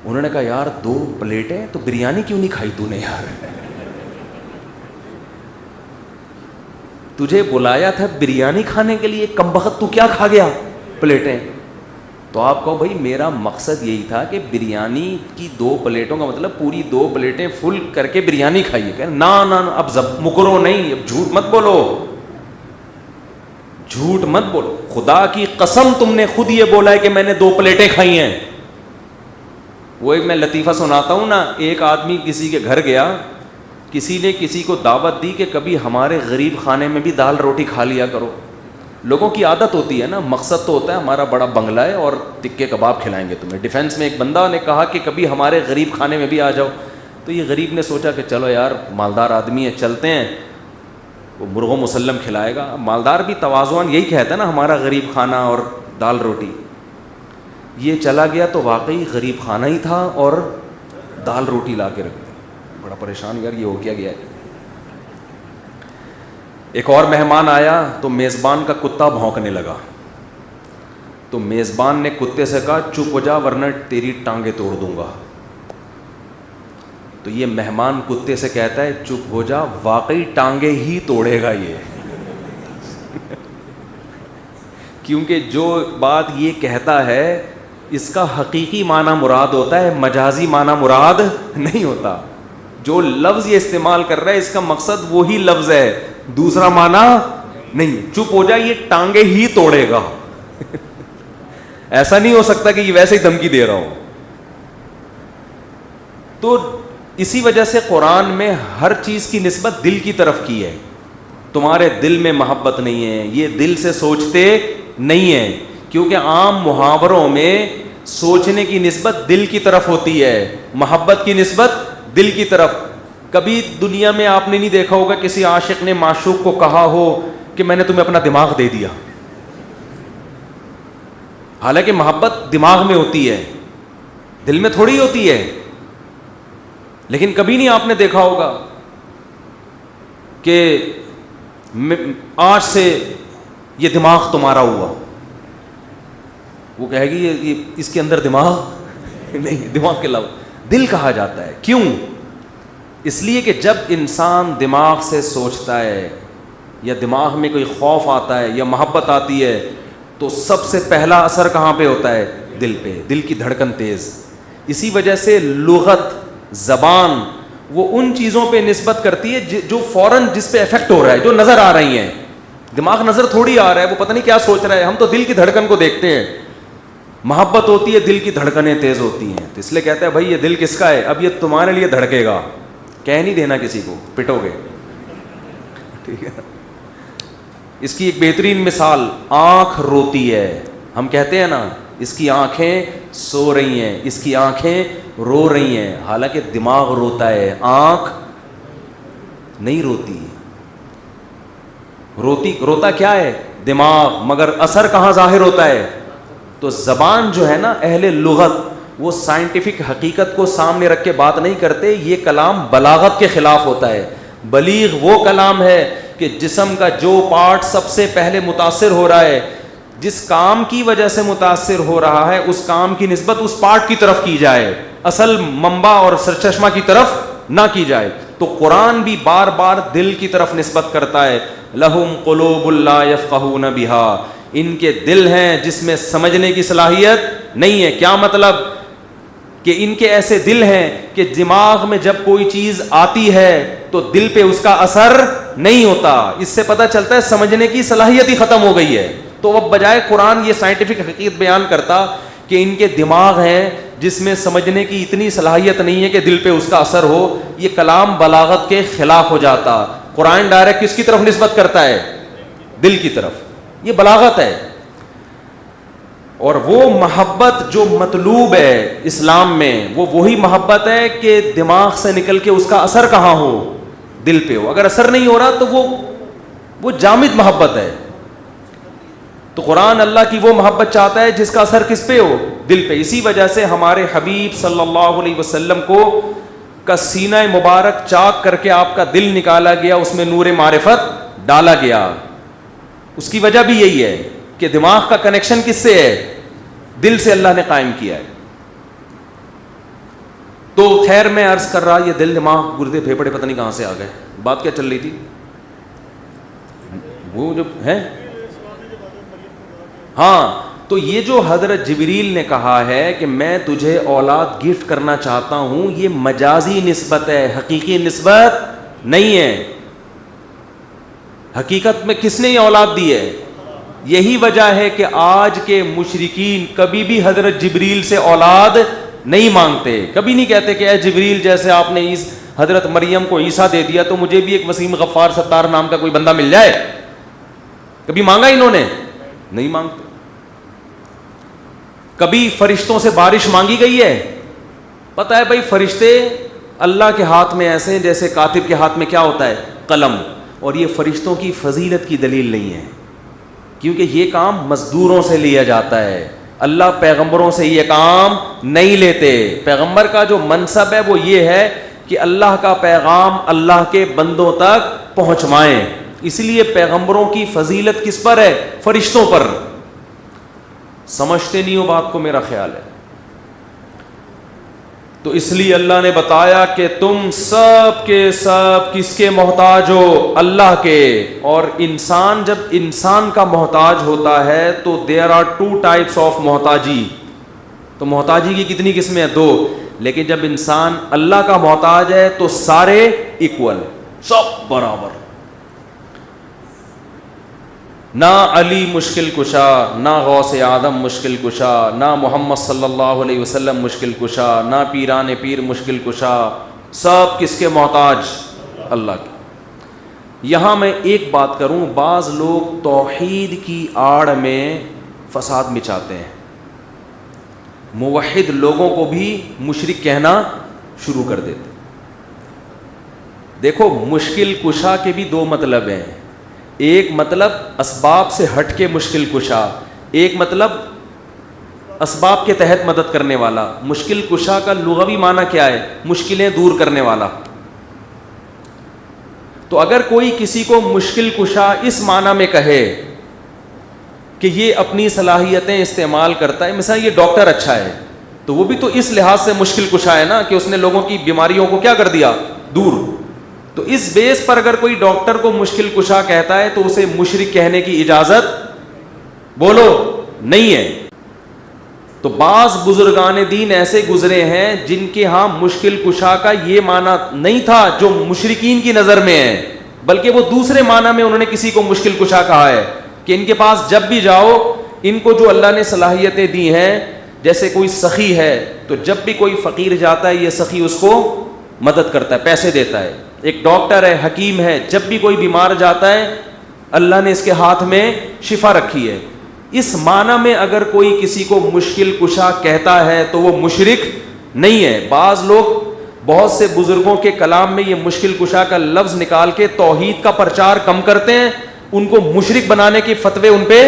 A: انہوں نے کہا یار 2 پلیٹیں تو بریانی کیوں نہیں کھائی تو نے یار؟ تجھے بلایا تھا بریانی کھانے کے لیے, کمبخت تو کیا کھا گیا؟ پلیٹیں. تو آپ کہو بھائی میرا مقصد یہی تھا کہ بریانی کی 2 پلیٹوں کا مطلب پوری 2 پلیٹیں فل کر کے بریانی کھائیے. کہ نا نا اب مکرو نہیں, اب جھوٹ مت بولو, جھوٹ مت بولو, خدا کی قسم تم نے خود یہ بولا ہے کہ میں نے 2 پلیٹیں کھائی ہیں. وہ ایک میں لطیفہ سناتا ہوں نا, ایک آدمی کسی کے گھر گیا, کسی نے کسی کو دعوت دی کہ کبھی ہمارے غریب خانے میں بھی دال روٹی کھا لیا کرو. لوگوں کی عادت ہوتی ہے نا, مقصد تو ہوتا ہے ہمارا بڑا بنگلہ ہے اور ٹکے کباب کھلائیں گے تمہیں. ڈیفینس میں ایک بندہ نے کہا کہ کبھی ہمارے غریب کھانے میں بھی آ جاؤ. تو یہ غریب نے سوچا کہ چلو یار مالدار آدمی ہے, چلتے ہیں, وہ مرغ و مسلم کھلائے گا. مالدار بھی تواضعاً یہی کہتا ہے نا ہمارا غریب کھانا اور دال روٹی. یہ چلا گیا تو واقعی غریب کھانا ہی تھا اور دال روٹی لا کے رکھ دی. بڑا پریشان, یار یہ ہو کیا گیا ہے. ایک اور مہمان آیا تو میزبان کا کتا بھونکنے لگا. تو میزبان نے کتے سے کہا چپ ہو جا ورنہ تیری ٹانگیں توڑ دوں گا. تو یہ مہمان کتے سے کہتا ہے چپ ہو جا, واقعی ٹانگیں ہی توڑے گا یہ. کیونکہ جو بات یہ کہتا ہے اس کا حقیقی معنی مراد ہوتا ہے, مجازی معنی مراد نہیں ہوتا. جو لفظ یہ استعمال کر رہا ہے اس کا مقصد وہی لفظ ہے, دوسرا معنی نہیں. چپ ہو جا یہ ٹانگیں ہی توڑے گا. ایسا نہیں ہو سکتا کہ یہ ویسے ہی دھمکی دے رہا ہو. تو اسی وجہ سے قرآن میں ہر چیز کی نسبت دل کی طرف کی ہے. تمہارے دل میں محبت نہیں ہے, یہ دل سے سوچتے نہیں ہیں, کیونکہ عام محاوروں میں سوچنے کی نسبت دل کی طرف ہوتی ہے, محبت کی نسبت دل کی طرف. کبھی دنیا میں آپ نے نہیں دیکھا ہوگا کسی عاشق نے معشوق کو کہا ہو کہ میں نے تمہیں اپنا دماغ دے دیا. حالانکہ محبت دماغ میں ہوتی ہے, دل میں تھوڑی ہوتی ہے. لیکن کبھی نہیں آپ نے دیکھا ہوگا کہ آج سے یہ دماغ تمہارا ہوا. وہ کہے گی یہ اس کے اندر دماغ نہیں, دماغ کے علاوہ دل کہا جاتا ہے. کیوں؟ اس لیے کہ جب انسان دماغ سے سوچتا ہے یا دماغ میں کوئی خوف آتا ہے یا محبت آتی ہے تو سب سے پہلا اثر کہاں پہ ہوتا ہے؟ دل پہ. دل کی دھڑکن تیز. اسی وجہ سے لغت, زبان وہ ان چیزوں پہ نسبت کرتی ہے جو فوراً جس پہ افیکٹ ہو رہا ہے, جو نظر آ رہی ہیں. دماغ نظر تھوڑی آ رہا ہے, وہ پتہ نہیں کیا سوچ رہا ہے, ہم تو دل کی دھڑکن کو دیکھتے ہیں. محبت ہوتی ہے, دل کی دھڑکنیں تیز ہوتی ہیں. تو اس لیے کہتا ہے بھائی یہ دل کس کا ہے, اب یہ تمہارے لیے دھڑکے گا, کہہ نہیں دینا کسی کو, پٹو گے. ٹھیک ہے. اس کی ایک بہترین مثال, آنکھ روتی ہے. ہم کہتے ہیں نا اس کی آنکھیں سو رہی ہیں, اس کی آنکھیں رو رہی ہیں. حالانکہ دماغ روتا ہے, آنکھ نہیں روتی. روتا کیا ہے؟ دماغ. مگر اثر کہاں ظاہر ہوتا ہے؟ تو زبان جو ہے نا, اہل لغت وہ سائنٹیفک حقیقت کو سامنے رکھ کے بات نہیں کرتے. یہ کلام بلاغت کے خلاف ہوتا ہے. بلیغ وہ کلام ہے کہ جسم کا جو پارٹ سب سے پہلے متاثر ہو رہا ہے, جس کام کی وجہ سے متاثر ہو رہا ہے, اس کام کی نسبت اس پارٹ کی طرف کی جائے, اصل منبع اور سرچشمہ کی طرف نہ کی جائے. تو قرآن بھی بار بار دل کی طرف نسبت کرتا ہے. لہم قلوب لا یفقہون بہا, ان کے دل ہیں جس میں سمجھنے کی صلاحیت نہیں ہے. کیا مطلب؟ کہ ان کے ایسے دل ہیں کہ دماغ میں جب کوئی چیز آتی ہے تو دل پہ اس کا اثر نہیں ہوتا. اس سے پتہ چلتا ہے سمجھنے کی صلاحیت ہی ختم ہو گئی ہے. تو اب بجائے قرآن یہ سائنٹیفک حقیقت بیان کرتا کہ ان کے دماغ ہیں جس میں سمجھنے کی اتنی صلاحیت نہیں ہے کہ دل پہ اس کا اثر ہو, یہ کلام بلاغت کے خلاف ہو جاتا. قرآن ڈائریکٹ کس کی طرف نسبت کرتا ہے؟ دل کی طرف. یہ بلاغت ہے. اور وہ محبت جو مطلوب ہے اسلام میں, وہ وہی محبت ہے کہ دماغ سے نکل کے اس کا اثر کہاں ہو؟ دل پہ ہو. اگر اثر نہیں ہو رہا تو وہ جامد محبت ہے. تو قرآن اللہ کی وہ محبت چاہتا ہے جس کا اثر کس پہ ہو؟ دل پہ. اسی وجہ سے ہمارے حبیب صلی اللہ علیہ وسلم کا سینہ مبارک چاک کر کے آپ کا دل نکالا گیا, اس میں نور معرفت ڈالا گیا. اس کی وجہ بھی یہی ہے کہ دماغ کا کنیکشن کس سے ہے؟ دل سے اللہ نے قائم کیا ہے. تو خیر میں عرض کر رہا, یہ دل دماغ گردے پھیپڑے پتہ نہیں کہاں سے آ گئے. بات کیا چل رہی تھی؟ وہ جو ہے ہاں, تو یہ جو حضرت جبریل نے کہا ہے کہ میں تجھے اولاد گفٹ کرنا چاہتا ہوں, یہ مجازی نسبت ہے, حقیقی نسبت نہیں ہے. حقیقت میں کس نے یہ اولاد دی ہے؟ یہی وجہ ہے کہ آج کے مشرکین کبھی بھی حضرت جبریل سے اولاد نہیں مانگتے. کبھی نہیں کہتے کہ اے جبریل, جیسے آپ نے حضرت مریم کو عیسیٰ دے دیا تو مجھے بھی ایک وسیم غفار ستار نام کا کوئی بندہ مل جائے. کبھی مانگا انہوں نے؟ نہیں مانگتے. کبھی فرشتوں سے بارش مانگی گئی ہے؟ پتہ ہے بھائی فرشتے اللہ کے ہاتھ میں ایسے ہیں جیسے کاتب کے ہاتھ میں کیا ہوتا ہے؟ قلم. اور یہ فرشتوں کی فضیلت کی دلیل نہیں ہے, کیونکہ یہ کام مزدوروں سے لیا جاتا ہے. اللہ پیغمبروں سے یہ کام نہیں لیتے. پیغمبر کا جو منصب ہے وہ یہ ہے کہ اللہ کا پیغام اللہ کے بندوں تک پہنچوائیں. اس لیے پیغمبروں کی فضیلت کس پر ہے؟ فرشتوں پر. سمجھتے نہیں ہو بات کو, میرا خیال ہے. تو اس لیے اللہ نے بتایا کہ تم سب کے سب کس کے محتاج ہو؟ اللہ کے. اور انسان جب انسان کا محتاج ہوتا ہے تو there are two types of محتاجی. تو محتاجی کی کتنی قسمیں ہیں؟ 2. لیکن جب انسان اللہ کا محتاج ہے تو سارے ایکول, سب برابر. نہ علی مشکل کشا, نہ غوث اعظم مشکل کشا, نہ محمد صلی اللہ علیہ وسلم مشکل کشا, نہ پیران پیر مشکل کشا. سب کس کے محتاج؟ اللہ کے. یہاں میں ایک بات کروں, بعض لوگ توحید کی آڑ میں فساد مچاتے ہیں. موحد لوگوں کو بھی مشرک کہنا شروع کر دیتے. دیکھو مشکل کشا کے بھی 2 مطلب ہیں. ایک مطلب اسباب سے ہٹ کے مشکل کشا, ایک مطلب اسباب کے تحت مدد کرنے والا. مشکل کشا کا لغوی معنی کیا ہے؟ مشکلیں دور کرنے والا. تو اگر کوئی کسی کو مشکل کشا اس معنی میں کہے کہ یہ اپنی صلاحیتیں استعمال کرتا ہے, مثلا یہ ڈاکٹر اچھا ہے, تو وہ بھی تو اس لحاظ سے مشکل کشا ہے نا کہ اس نے لوگوں کی بیماریوں کو کیا کر دیا؟ دور. تو اس بیس پر اگر کوئی ڈاکٹر کو مشکل کشا کہتا ہے تو اسے مشرک کہنے کی اجازت بولو نہیں ہے. تو بعض بزرگان دین ایسے گزرے ہیں جن کے ہاں مشکل کشا کا یہ معنی نہیں تھا جو مشرکین کی نظر میں ہے, بلکہ وہ دوسرے معنی میں انہوں نے کسی کو مشکل کشا کہا ہے کہ ان کے پاس جب بھی جاؤ, ان کو جو اللہ نے صلاحیتیں دی ہیں, جیسے کوئی سخی ہے تو جب بھی کوئی فقیر جاتا ہے یہ سخی اس کو مدد کرتا ہے, پیسے دیتا ہے. ایک ڈاکٹر ہے, حکیم ہے, جب بھی کوئی بیمار جاتا ہے اللہ نے اس کے ہاتھ میں شفا رکھی ہے. اس معنی میں اگر کوئی کسی کو مشکل کشا کہتا ہے تو وہ مشرک نہیں ہے. بعض لوگ بہت سے بزرگوں کے کلام میں یہ مشکل کشا کا لفظ نکال کے توحید کا پرچار کم کرتے ہیں, ان کو مشرک بنانے کے فتوے ان پہ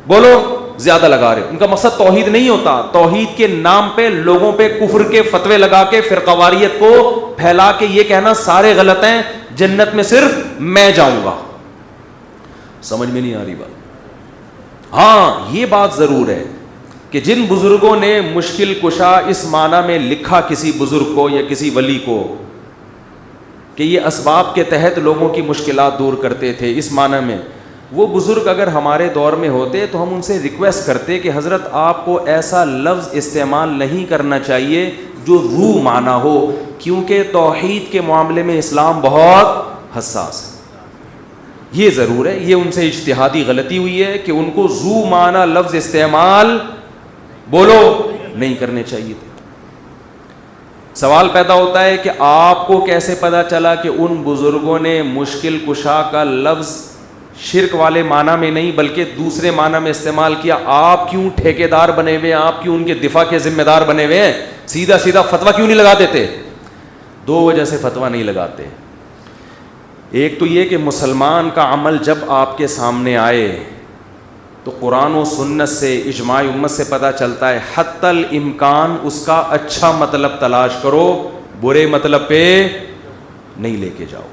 A: بولو زیادہ لگا رہے. ان کا مقصد توحید نہیں ہوتا, توحید کے نام پہ لوگوں پہ کفر کے فتوے لگا کے فرقواریت کو پھیلا کے یہ کہنا سارے غلط ہیں, جنت میں صرف میں جاؤں گا. سمجھ میں نہیں آ رہی بات. ہاں یہ بات ضرور ہے کہ جن بزرگوں نے مشکل کشا اس معنی میں لکھا کسی بزرگ کو یا کسی ولی کو, کہ یہ اسباب کے تحت لوگوں کی مشکلات دور کرتے تھے. اس معنی میں وہ بزرگ اگر ہمارے دور میں ہوتے تو ہم ان سے ریکویسٹ کرتے کہ حضرت آپ کو ایسا لفظ استعمال نہیں کرنا چاہیے جو روح معنی ہو, کیونکہ توحید کے معاملے میں اسلام بہت حساس ہے. یہ ضرور ہے, یہ ان سے اجتہادی غلطی ہوئی ہے کہ ان کو ذو معنی لفظ استعمال بولو نہیں کرنے چاہیے تھے. سوال پیدا ہوتا ہے کہ آپ کو کیسے پتا چلا کہ ان بزرگوں نے مشکل کشا کا لفظ شرک والے معنی میں نہیں بلکہ دوسرے معنی میں استعمال کیا؟ آپ کیوں ٹھیکیدار بنے ہوئے ہیں؟ آپ کیوں ان کے دفاع کے ذمہ دار بنے ہوئے ہیں؟ سیدھا سیدھا فتویٰ کیوں نہیں لگا دیتے؟ دو وجہ سے فتویٰ نہیں لگاتے. ایک تو یہ کہ مسلمان کا عمل جب آپ کے سامنے آئے تو قرآن و سنت سے اجماع امت سے پتہ چلتا ہے حتی الامکان اس کا اچھا مطلب تلاش کرو, برے مطلب پہ نہیں لے کے جاؤ.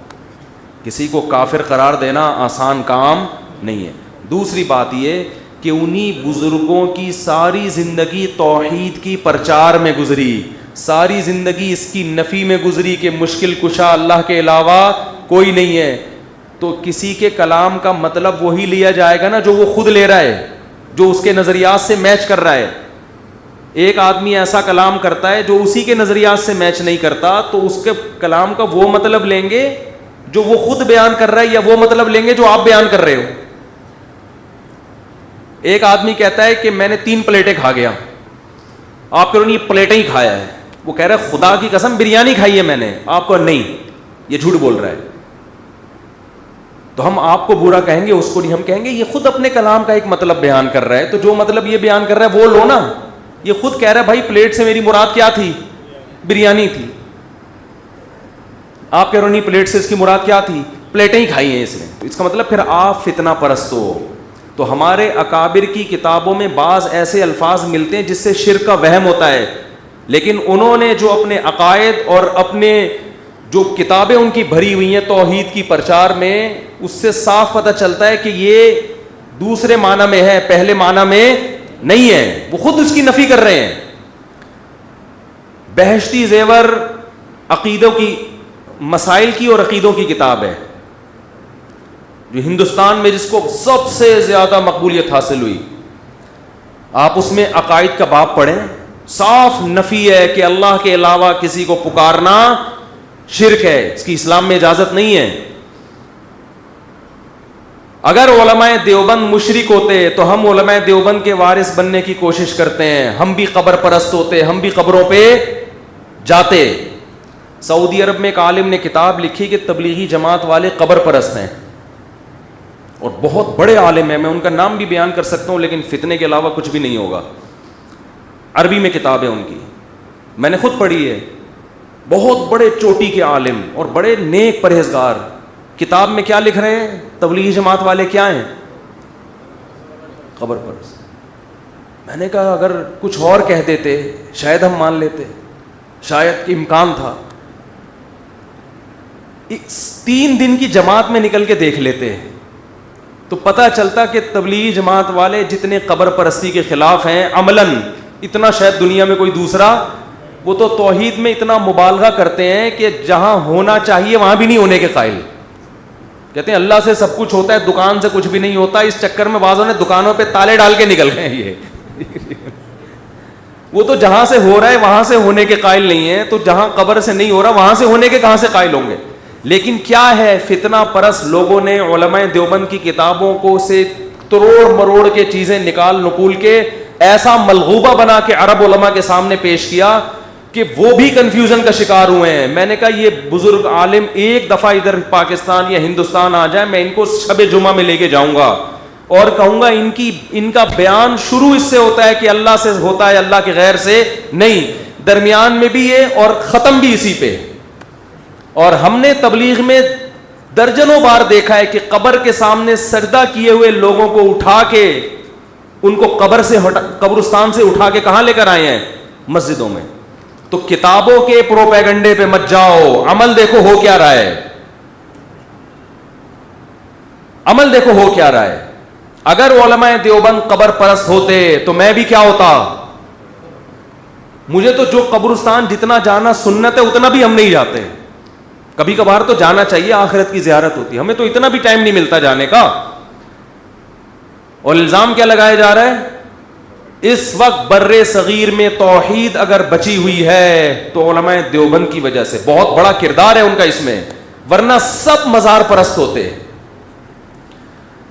A: کسی کو کافر قرار دینا آسان کام نہیں ہے. دوسری بات یہ کہ انہی بزرگوں کی ساری زندگی توحید کی پرچار میں گزری, ساری زندگی اس کی نفی میں گزری کہ مشکل کشا اللہ کے علاوہ کوئی نہیں ہے. تو کسی کے کلام کا مطلب وہی لیا جائے گا نا جو وہ خود لے رہا ہے, جو اس کے نظریات سے میچ کر رہا ہے. ایک آدمی ایسا کلام کرتا ہے جو اسی کے نظریات سے میچ نہیں کرتا, تو اس کے کلام کا وہ مطلب لیں گے جو وہ خود بیان کر رہا ہے یا وہ مطلب لیں گے جو آپ بیان کر رہے ہو. ایک آدمی کہتا ہے کہ میں نے 3 پلیٹیں کھا گیا, آپ کہہ رہے ہیں یہ پلیٹیں ہی کھایا ہے. وہ کہہ رہا ہے خدا کی قسم بریانی کھائی ہے میں نے, آپ کو نہیں, یہ جھوٹ بول رہا ہے. تو ہم آپ کو برا کہیں گے, اس کو نہیں. ہم کہیں گے یہ خود اپنے کلام کا ایک مطلب بیان کر رہا ہے, تو جو مطلب یہ بیان کر رہا ہے وہ لو نا. یہ خود کہہ رہا ہے بھائی پلیٹ سے میری مراد کیا تھی؟ بریانی تھی. آپ کہہ رہے ہو نہیں پلیٹ سے اس کی مراد کیا تھی؟ پلیٹیں ہی کھائی ہیں اس نے. اس کا مطلب پھر آپ فتنہ پرست ہو. تو ہمارے اکابر کی کتابوں میں بعض ایسے الفاظ ملتے ہیں جس سے شرک کا وہم ہوتا ہے, لیکن انہوں نے جو اپنے عقائد اور اپنے جو کتابیں ان کی بھری ہوئی ہیں توحید کی پرچار میں, اس سے صاف پتہ چلتا ہے کہ یہ دوسرے معنی میں ہے, پہلے معنی میں نہیں ہے. وہ خود اس کی نفی کر رہے ہیں. بہشتی زیور عقیدوں کی, مسائل کی اور عقیدوں کی کتاب ہے جو ہندوستان میں جس کو سب سے زیادہ مقبولیت حاصل ہوئی. آپ اس میں عقائد کا باب پڑھیں, صاف نفی ہے کہ اللہ کے علاوہ کسی کو پکارنا شرک ہے, اس کی اسلام میں اجازت نہیں ہے. اگر علماء دیوبند مشرک ہوتے تو ہم علماء دیوبند کے وارث بننے کی کوشش کرتے ہیں, ہم بھی قبر پرست ہوتے, ہم بھی قبروں پہ جاتے. سعودی عرب میں ایک عالم نے کتاب لکھی کہ تبلیغی جماعت والے قبر پرست ہیں, اور بہت بڑے عالم ہیں, میں ان کا نام بھی بیان کر سکتا ہوں لیکن فتنے کے علاوہ کچھ بھی نہیں ہوگا. عربی میں کتاب ہے ان کی, میں نے خود پڑھی ہے. بہت بڑے چوٹی کے عالم اور بڑے نیک پرہیزگار. کتاب میں کیا لکھ رہے ہیں؟ تبلیغی جماعت والے کیا ہیں؟ قبر پرست. میں نے کہا اگر کچھ اور کہہ دیتے شاید ہم مان لیتے, شاید امکان تھا. 3 دن کی جماعت میں نکل کے دیکھ لیتے تو پتہ چلتا کہ تبلیغی جماعت والے جتنے قبر پرستی کے خلاف ہیں عملاً, اتنا شاید دنیا میں کوئی دوسرا. وہ تو توحید میں اتنا مبالغہ کرتے ہیں کہ جہاں ہونا چاہیے وہاں بھی نہیں ہونے کے قائل. کہتے ہیں اللہ سے سب کچھ ہوتا ہے, دکان سے کچھ بھی نہیں ہوتا. اس چکر میں بعضوں نے دکانوں پہ تالے ڈال کے نکل گئے. یہ وہ تو جہاں سے ہو رہا ہے وہاں سے ہونے کے قائل نہیں ہے, تو جہاں قبر سے نہیں ہو رہا وہاں سے ہونے کے کہاں سے قائل ہوں گے. لیکن کیا ہے, فتنہ پرست لوگوں نے علماء دیوبند کی کتابوں کو سے تروڑ مروڑ کے چیزیں نکال نکول کے ایسا ملغوبہ بنا کے عرب علماء کے سامنے پیش کیا کہ وہ بھی کنفیوژن کا شکار ہوئے ہیں. میں نے کہا یہ بزرگ عالم ایک دفعہ ادھر پاکستان یا ہندوستان آ جائے, میں ان کو شب جمعہ میں لے کے جاؤں گا اور کہوں گا ان کا بیان شروع اس سے ہوتا ہے کہ اللہ سے ہوتا ہے, اللہ کے غیر سے نہیں, درمیان میں بھی یہ اور ختم بھی اسی پہ. اور ہم نے تبلیغ میں درجنوں بار دیکھا ہے کہ قبر کے سامنے سجدہ کیے ہوئے لوگوں کو اٹھا کے ان کو قبرستان سے اٹھا کے کہاں لے کر آئے ہیں؟ مسجدوں میں. تو کتابوں کے پروپیگنڈے پہ مت جاؤ, عمل دیکھو ہو کیا رہا ہے, عمل دیکھو ہو کیا رہا ہے. اگر علماء دیوبند قبر پرست ہوتے تو میں بھی کیا ہوتا؟ مجھے تو جو قبرستان جتنا جانا سنت ہے اتنا بھی ہم نہیں جاتے. کبھی کبھار تو جانا چاہیے, آخرت کی زیارت ہوتی ہے, ہمیں تو اتنا بھی ٹائم نہیں ملتا جانے کا. اور الزام کیا لگایا جا رہا ہے؟ اس وقت بر صغیر میں توحید اگر بچی ہوئی ہے تو علماء دیوبند کی وجہ سے, بہت بڑا کردار ہے ان کا اس میں, ورنہ سب مزار پرست ہوتے.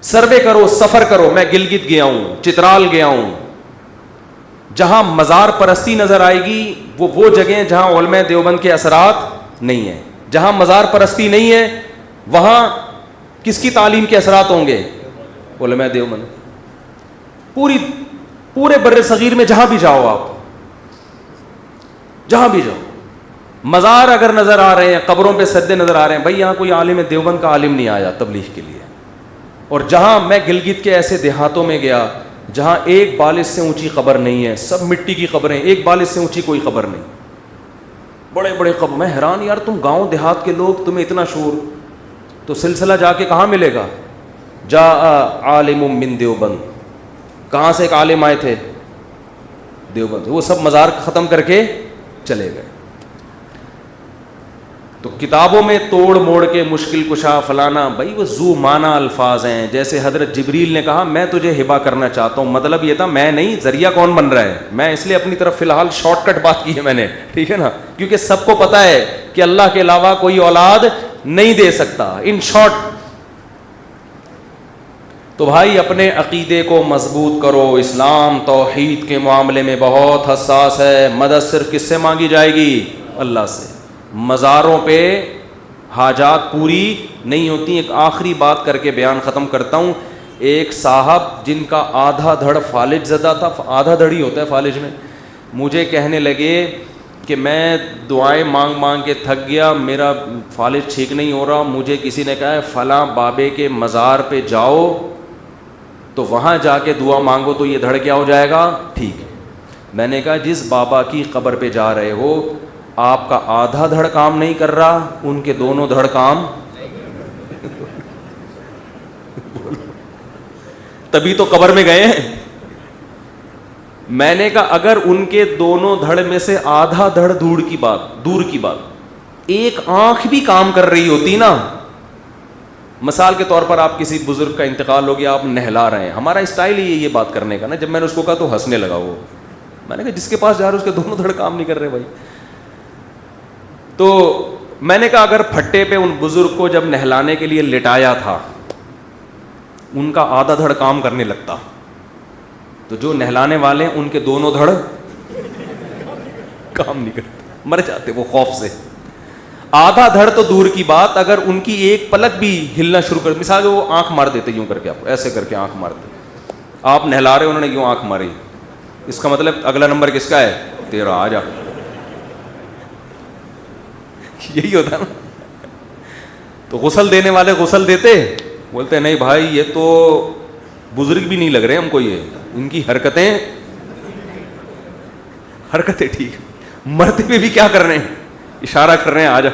A: سروے کرو, سفر کرو, میں گلگت گیا ہوں, چترال گیا ہوں, جہاں مزار پرستی نظر آئے گی وہ جگہیں جہاں علماء دیوبند کے اثرات نہیں ہیں. جہاں مزار پرستی نہیں ہے وہاں کس کی تعلیم کے اثرات ہوں گے؟ علماء دیوبند. پورے بر صغیر میں جہاں بھی جاؤ, آپ جہاں بھی جاؤ, مزار اگر نظر آ رہے ہیں, قبروں پہ سجدے نظر آ رہے ہیں, بھائی یہاں کوئی عالم دیوبند کا عالم نہیں آیا تبلیغ کے لیے. اور جہاں میں گلگت کے ایسے دیہاتوں میں گیا جہاں ایک بالش سے اونچی قبر نہیں ہے, سب مٹی کی قبریں, ایک بالش سے اونچی کوئی قبر نہیں, بڑے بڑے قبر. میں حیران, یار تم گاؤں دیہات کے لوگ, تمہیں اتنا شور, تو سلسلہ جا کے کہاں ملے گا؟ جا عالم من دیوبند, کہاں سے ایک عالم آئے تھے؟ دیوبند. وہ سب مزار ختم کر کے چلے گئے. تو کتابوں میں توڑ موڑ کے مشکل کشا فلانا, بھائی وہ ذو معنی الفاظ ہیں. جیسے حضرت جبریل نے کہا میں تجھے ہبا کرنا چاہتا ہوں, مطلب یہ تھا میں نہیں, ذریعہ کون بن رہا ہے؟ میں. اس لیے اپنی طرف فی الحال شارٹ کٹ بات کی ہے میں نے, ٹھیک ہے نا, کیونکہ سب کو پتا ہے کہ اللہ کے علاوہ کوئی اولاد نہیں دے سکتا. ان شارٹ, تو بھائی اپنے عقیدے کو مضبوط کرو. اسلام توحید کے معاملے میں بہت حساس ہے. مدد صرف کس سے مانگی جائے گی؟ اللہ سے. مزاروں پہ حاجات پوری نہیں ہوتی. ایک آخری بات کر کے بیان ختم کرتا ہوں. ایک صاحب جن کا آدھا دھڑ فالج زدہ تھا, آدھا دھڑ ہی ہوتا ہے فالج میں, مجھے کہنے لگے کہ میں دعائیں مانگ مانگ کے تھک گیا, میرا فالج ٹھیک نہیں ہو رہا, مجھے کسی نے کہا ہے فلاں بابے کے مزار پہ جاؤ تو وہاں جا کے دعا مانگو تو یہ دھڑ کیا ہو جائے گا, ٹھیک. میں نے کہا جس بابا کی قبر پہ جا رہے ہو آپ کا آدھا دھڑ کام نہیں کر رہا, ان کے دونوں دھڑ کام تبھی تو قبر میں گئے ہیں. میں نے کہا اگر ان کے دونوں دھڑ میں سے آدھا دھڑ دور کی بات ایک آنکھ بھی کام کر رہی ہوتی نا, مثال کے طور پر آپ کسی بزرگ کا انتقال ہو گیا, آپ نہلا رہے ہیں, ہمارا اسٹائل ہی یہ بات کرنے کا نا. جب میں نے اس کو کہا تو ہنسنے لگا وہ. میں نے کہا جس کے پاس جا رہے اس کے دونوں دھڑ کام نہیں کر رہے بھائی. تو میں نے کہا اگر پھٹے پہ ان بزرگ کو جب نہلانے کے لیے لٹایا تھا ان کا آدھا دھڑ کام کرنے لگتا, تو جو نہلانے والے ان کے دونوں دھڑ کام نہیں کرتے, مر جاتے وہ خوف سے. آدھا دھڑ تو دور کی بات, اگر ان کی ایک پلک بھی ہلنا شروع کر, مثال وہ آنکھ مار دیتے یوں کر کے, آپ ایسے کر کے آنکھ مارتے, آپ نہلا رہے انہوں نے یوں آنکھ ماری, اس کا مطلب اگلا نمبر کس کا ہے؟ تیرا, آ جا. یہی ہوتا نا. تو غسل دینے والے غسل دیتے, بولتے نہیں بھائی یہ تو بزرگ بھی نہیں لگ رہے ہم کو, یہ ان کی حرکتیں ٹھیک, مرتے پہ بھی کیا کر رہے ہیں, اشارہ کر رہے ہیں, آ جا.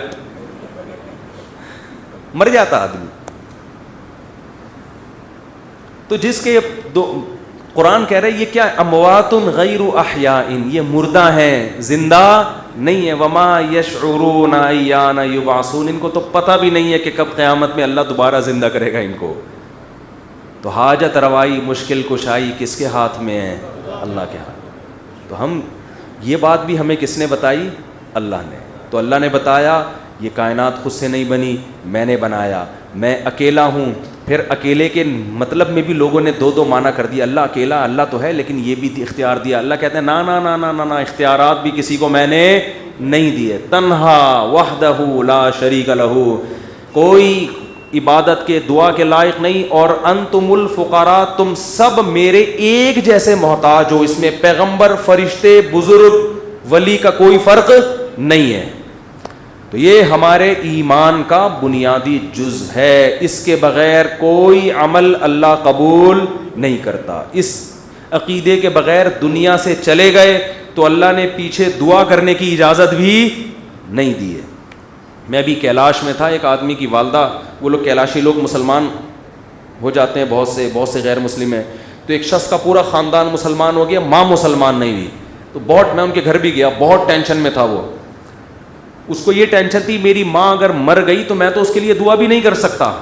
A: مر جاتا آدمی. تو جس کے قرآن کہہ رہے یہ کیا, اموات غیر احیاء, یہ مردہ ہیں, زندہ نہیں ہے. وما یشعرون ایان یبعثون, ان کو تو پتہ بھی نہیں ہے کہ کب قیامت میں اللہ دوبارہ زندہ کرے گا ان کو. تو حاجت روائی, مشکل کشائی کس کے ہاتھ میں ہے؟ اللہ کے ہاتھ. تو ہم یہ بات بھی ہمیں کس نے بتائی؟ اللہ نے. تو اللہ نے بتایا یہ کائنات خود سے نہیں بنی, میں نے بنایا, میں اکیلا ہوں. پھر اکیلے کے مطلب میں بھی لوگوں نے دو معنی کر دیا, اللہ اکیلا, اللہ تو ہے لیکن یہ بھی اختیار دیا. اللہ کہتے ہیں نا نا نا نا نا نا, اختیارات بھی کسی کو میں نے نہیں دیے. تنہا وحدہ لا شریک لہ, کوئی عبادت کے دعا کے لائق نہیں. اور انتم الفقراء, تم سب میرے ایک جیسے محتاج ہو. اس میں پیغمبر, فرشتے, بزرگ, ولی کا کوئی فرق نہیں ہے. تو یہ ہمارے ایمان کا بنیادی جز ہے, اس کے بغیر کوئی عمل اللہ قبول نہیں کرتا. اس عقیدے کے بغیر دنیا سے چلے گئے تو اللہ نے پیچھے دعا کرنے کی اجازت بھی نہیں دی ہے. میں ابھی کیلاش میں تھا, ایک آدمی کی والدہ, وہ لوگ کیلاشی لوگ مسلمان ہو جاتے ہیں, بہت سے غیر مسلم ہیں. تو ایک شخص کا پورا خاندان مسلمان ہو گیا, ماں مسلمان نہیں ہوئی. تو بہت, میں ان کے گھر بھی گیا, بہت ٹینشن میں تھا وہ. اس کو یہ ٹینشن تھی میری ماں اگر مر گئی تو میں تو اس کے لیے دعا بھی نہیں کر سکتا,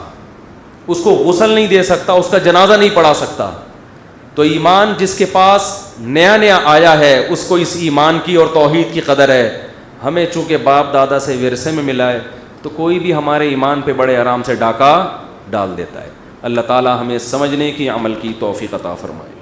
A: اس کو غسل نہیں دے سکتا, اس کا جنازہ نہیں پڑھا سکتا. تو ایمان جس کے پاس نیا نیا آیا ہے اس کو اس ایمان کی اور توحید کی قدر ہے. ہمیں چونکہ باپ دادا سے ورثے میں ملا ہے تو کوئی بھی ہمارے ایمان پہ بڑے آرام سے ڈاکہ ڈال دیتا ہے. اللہ تعالی ہمیں سمجھنے کی, عمل کی توفیق عطا فرمائے.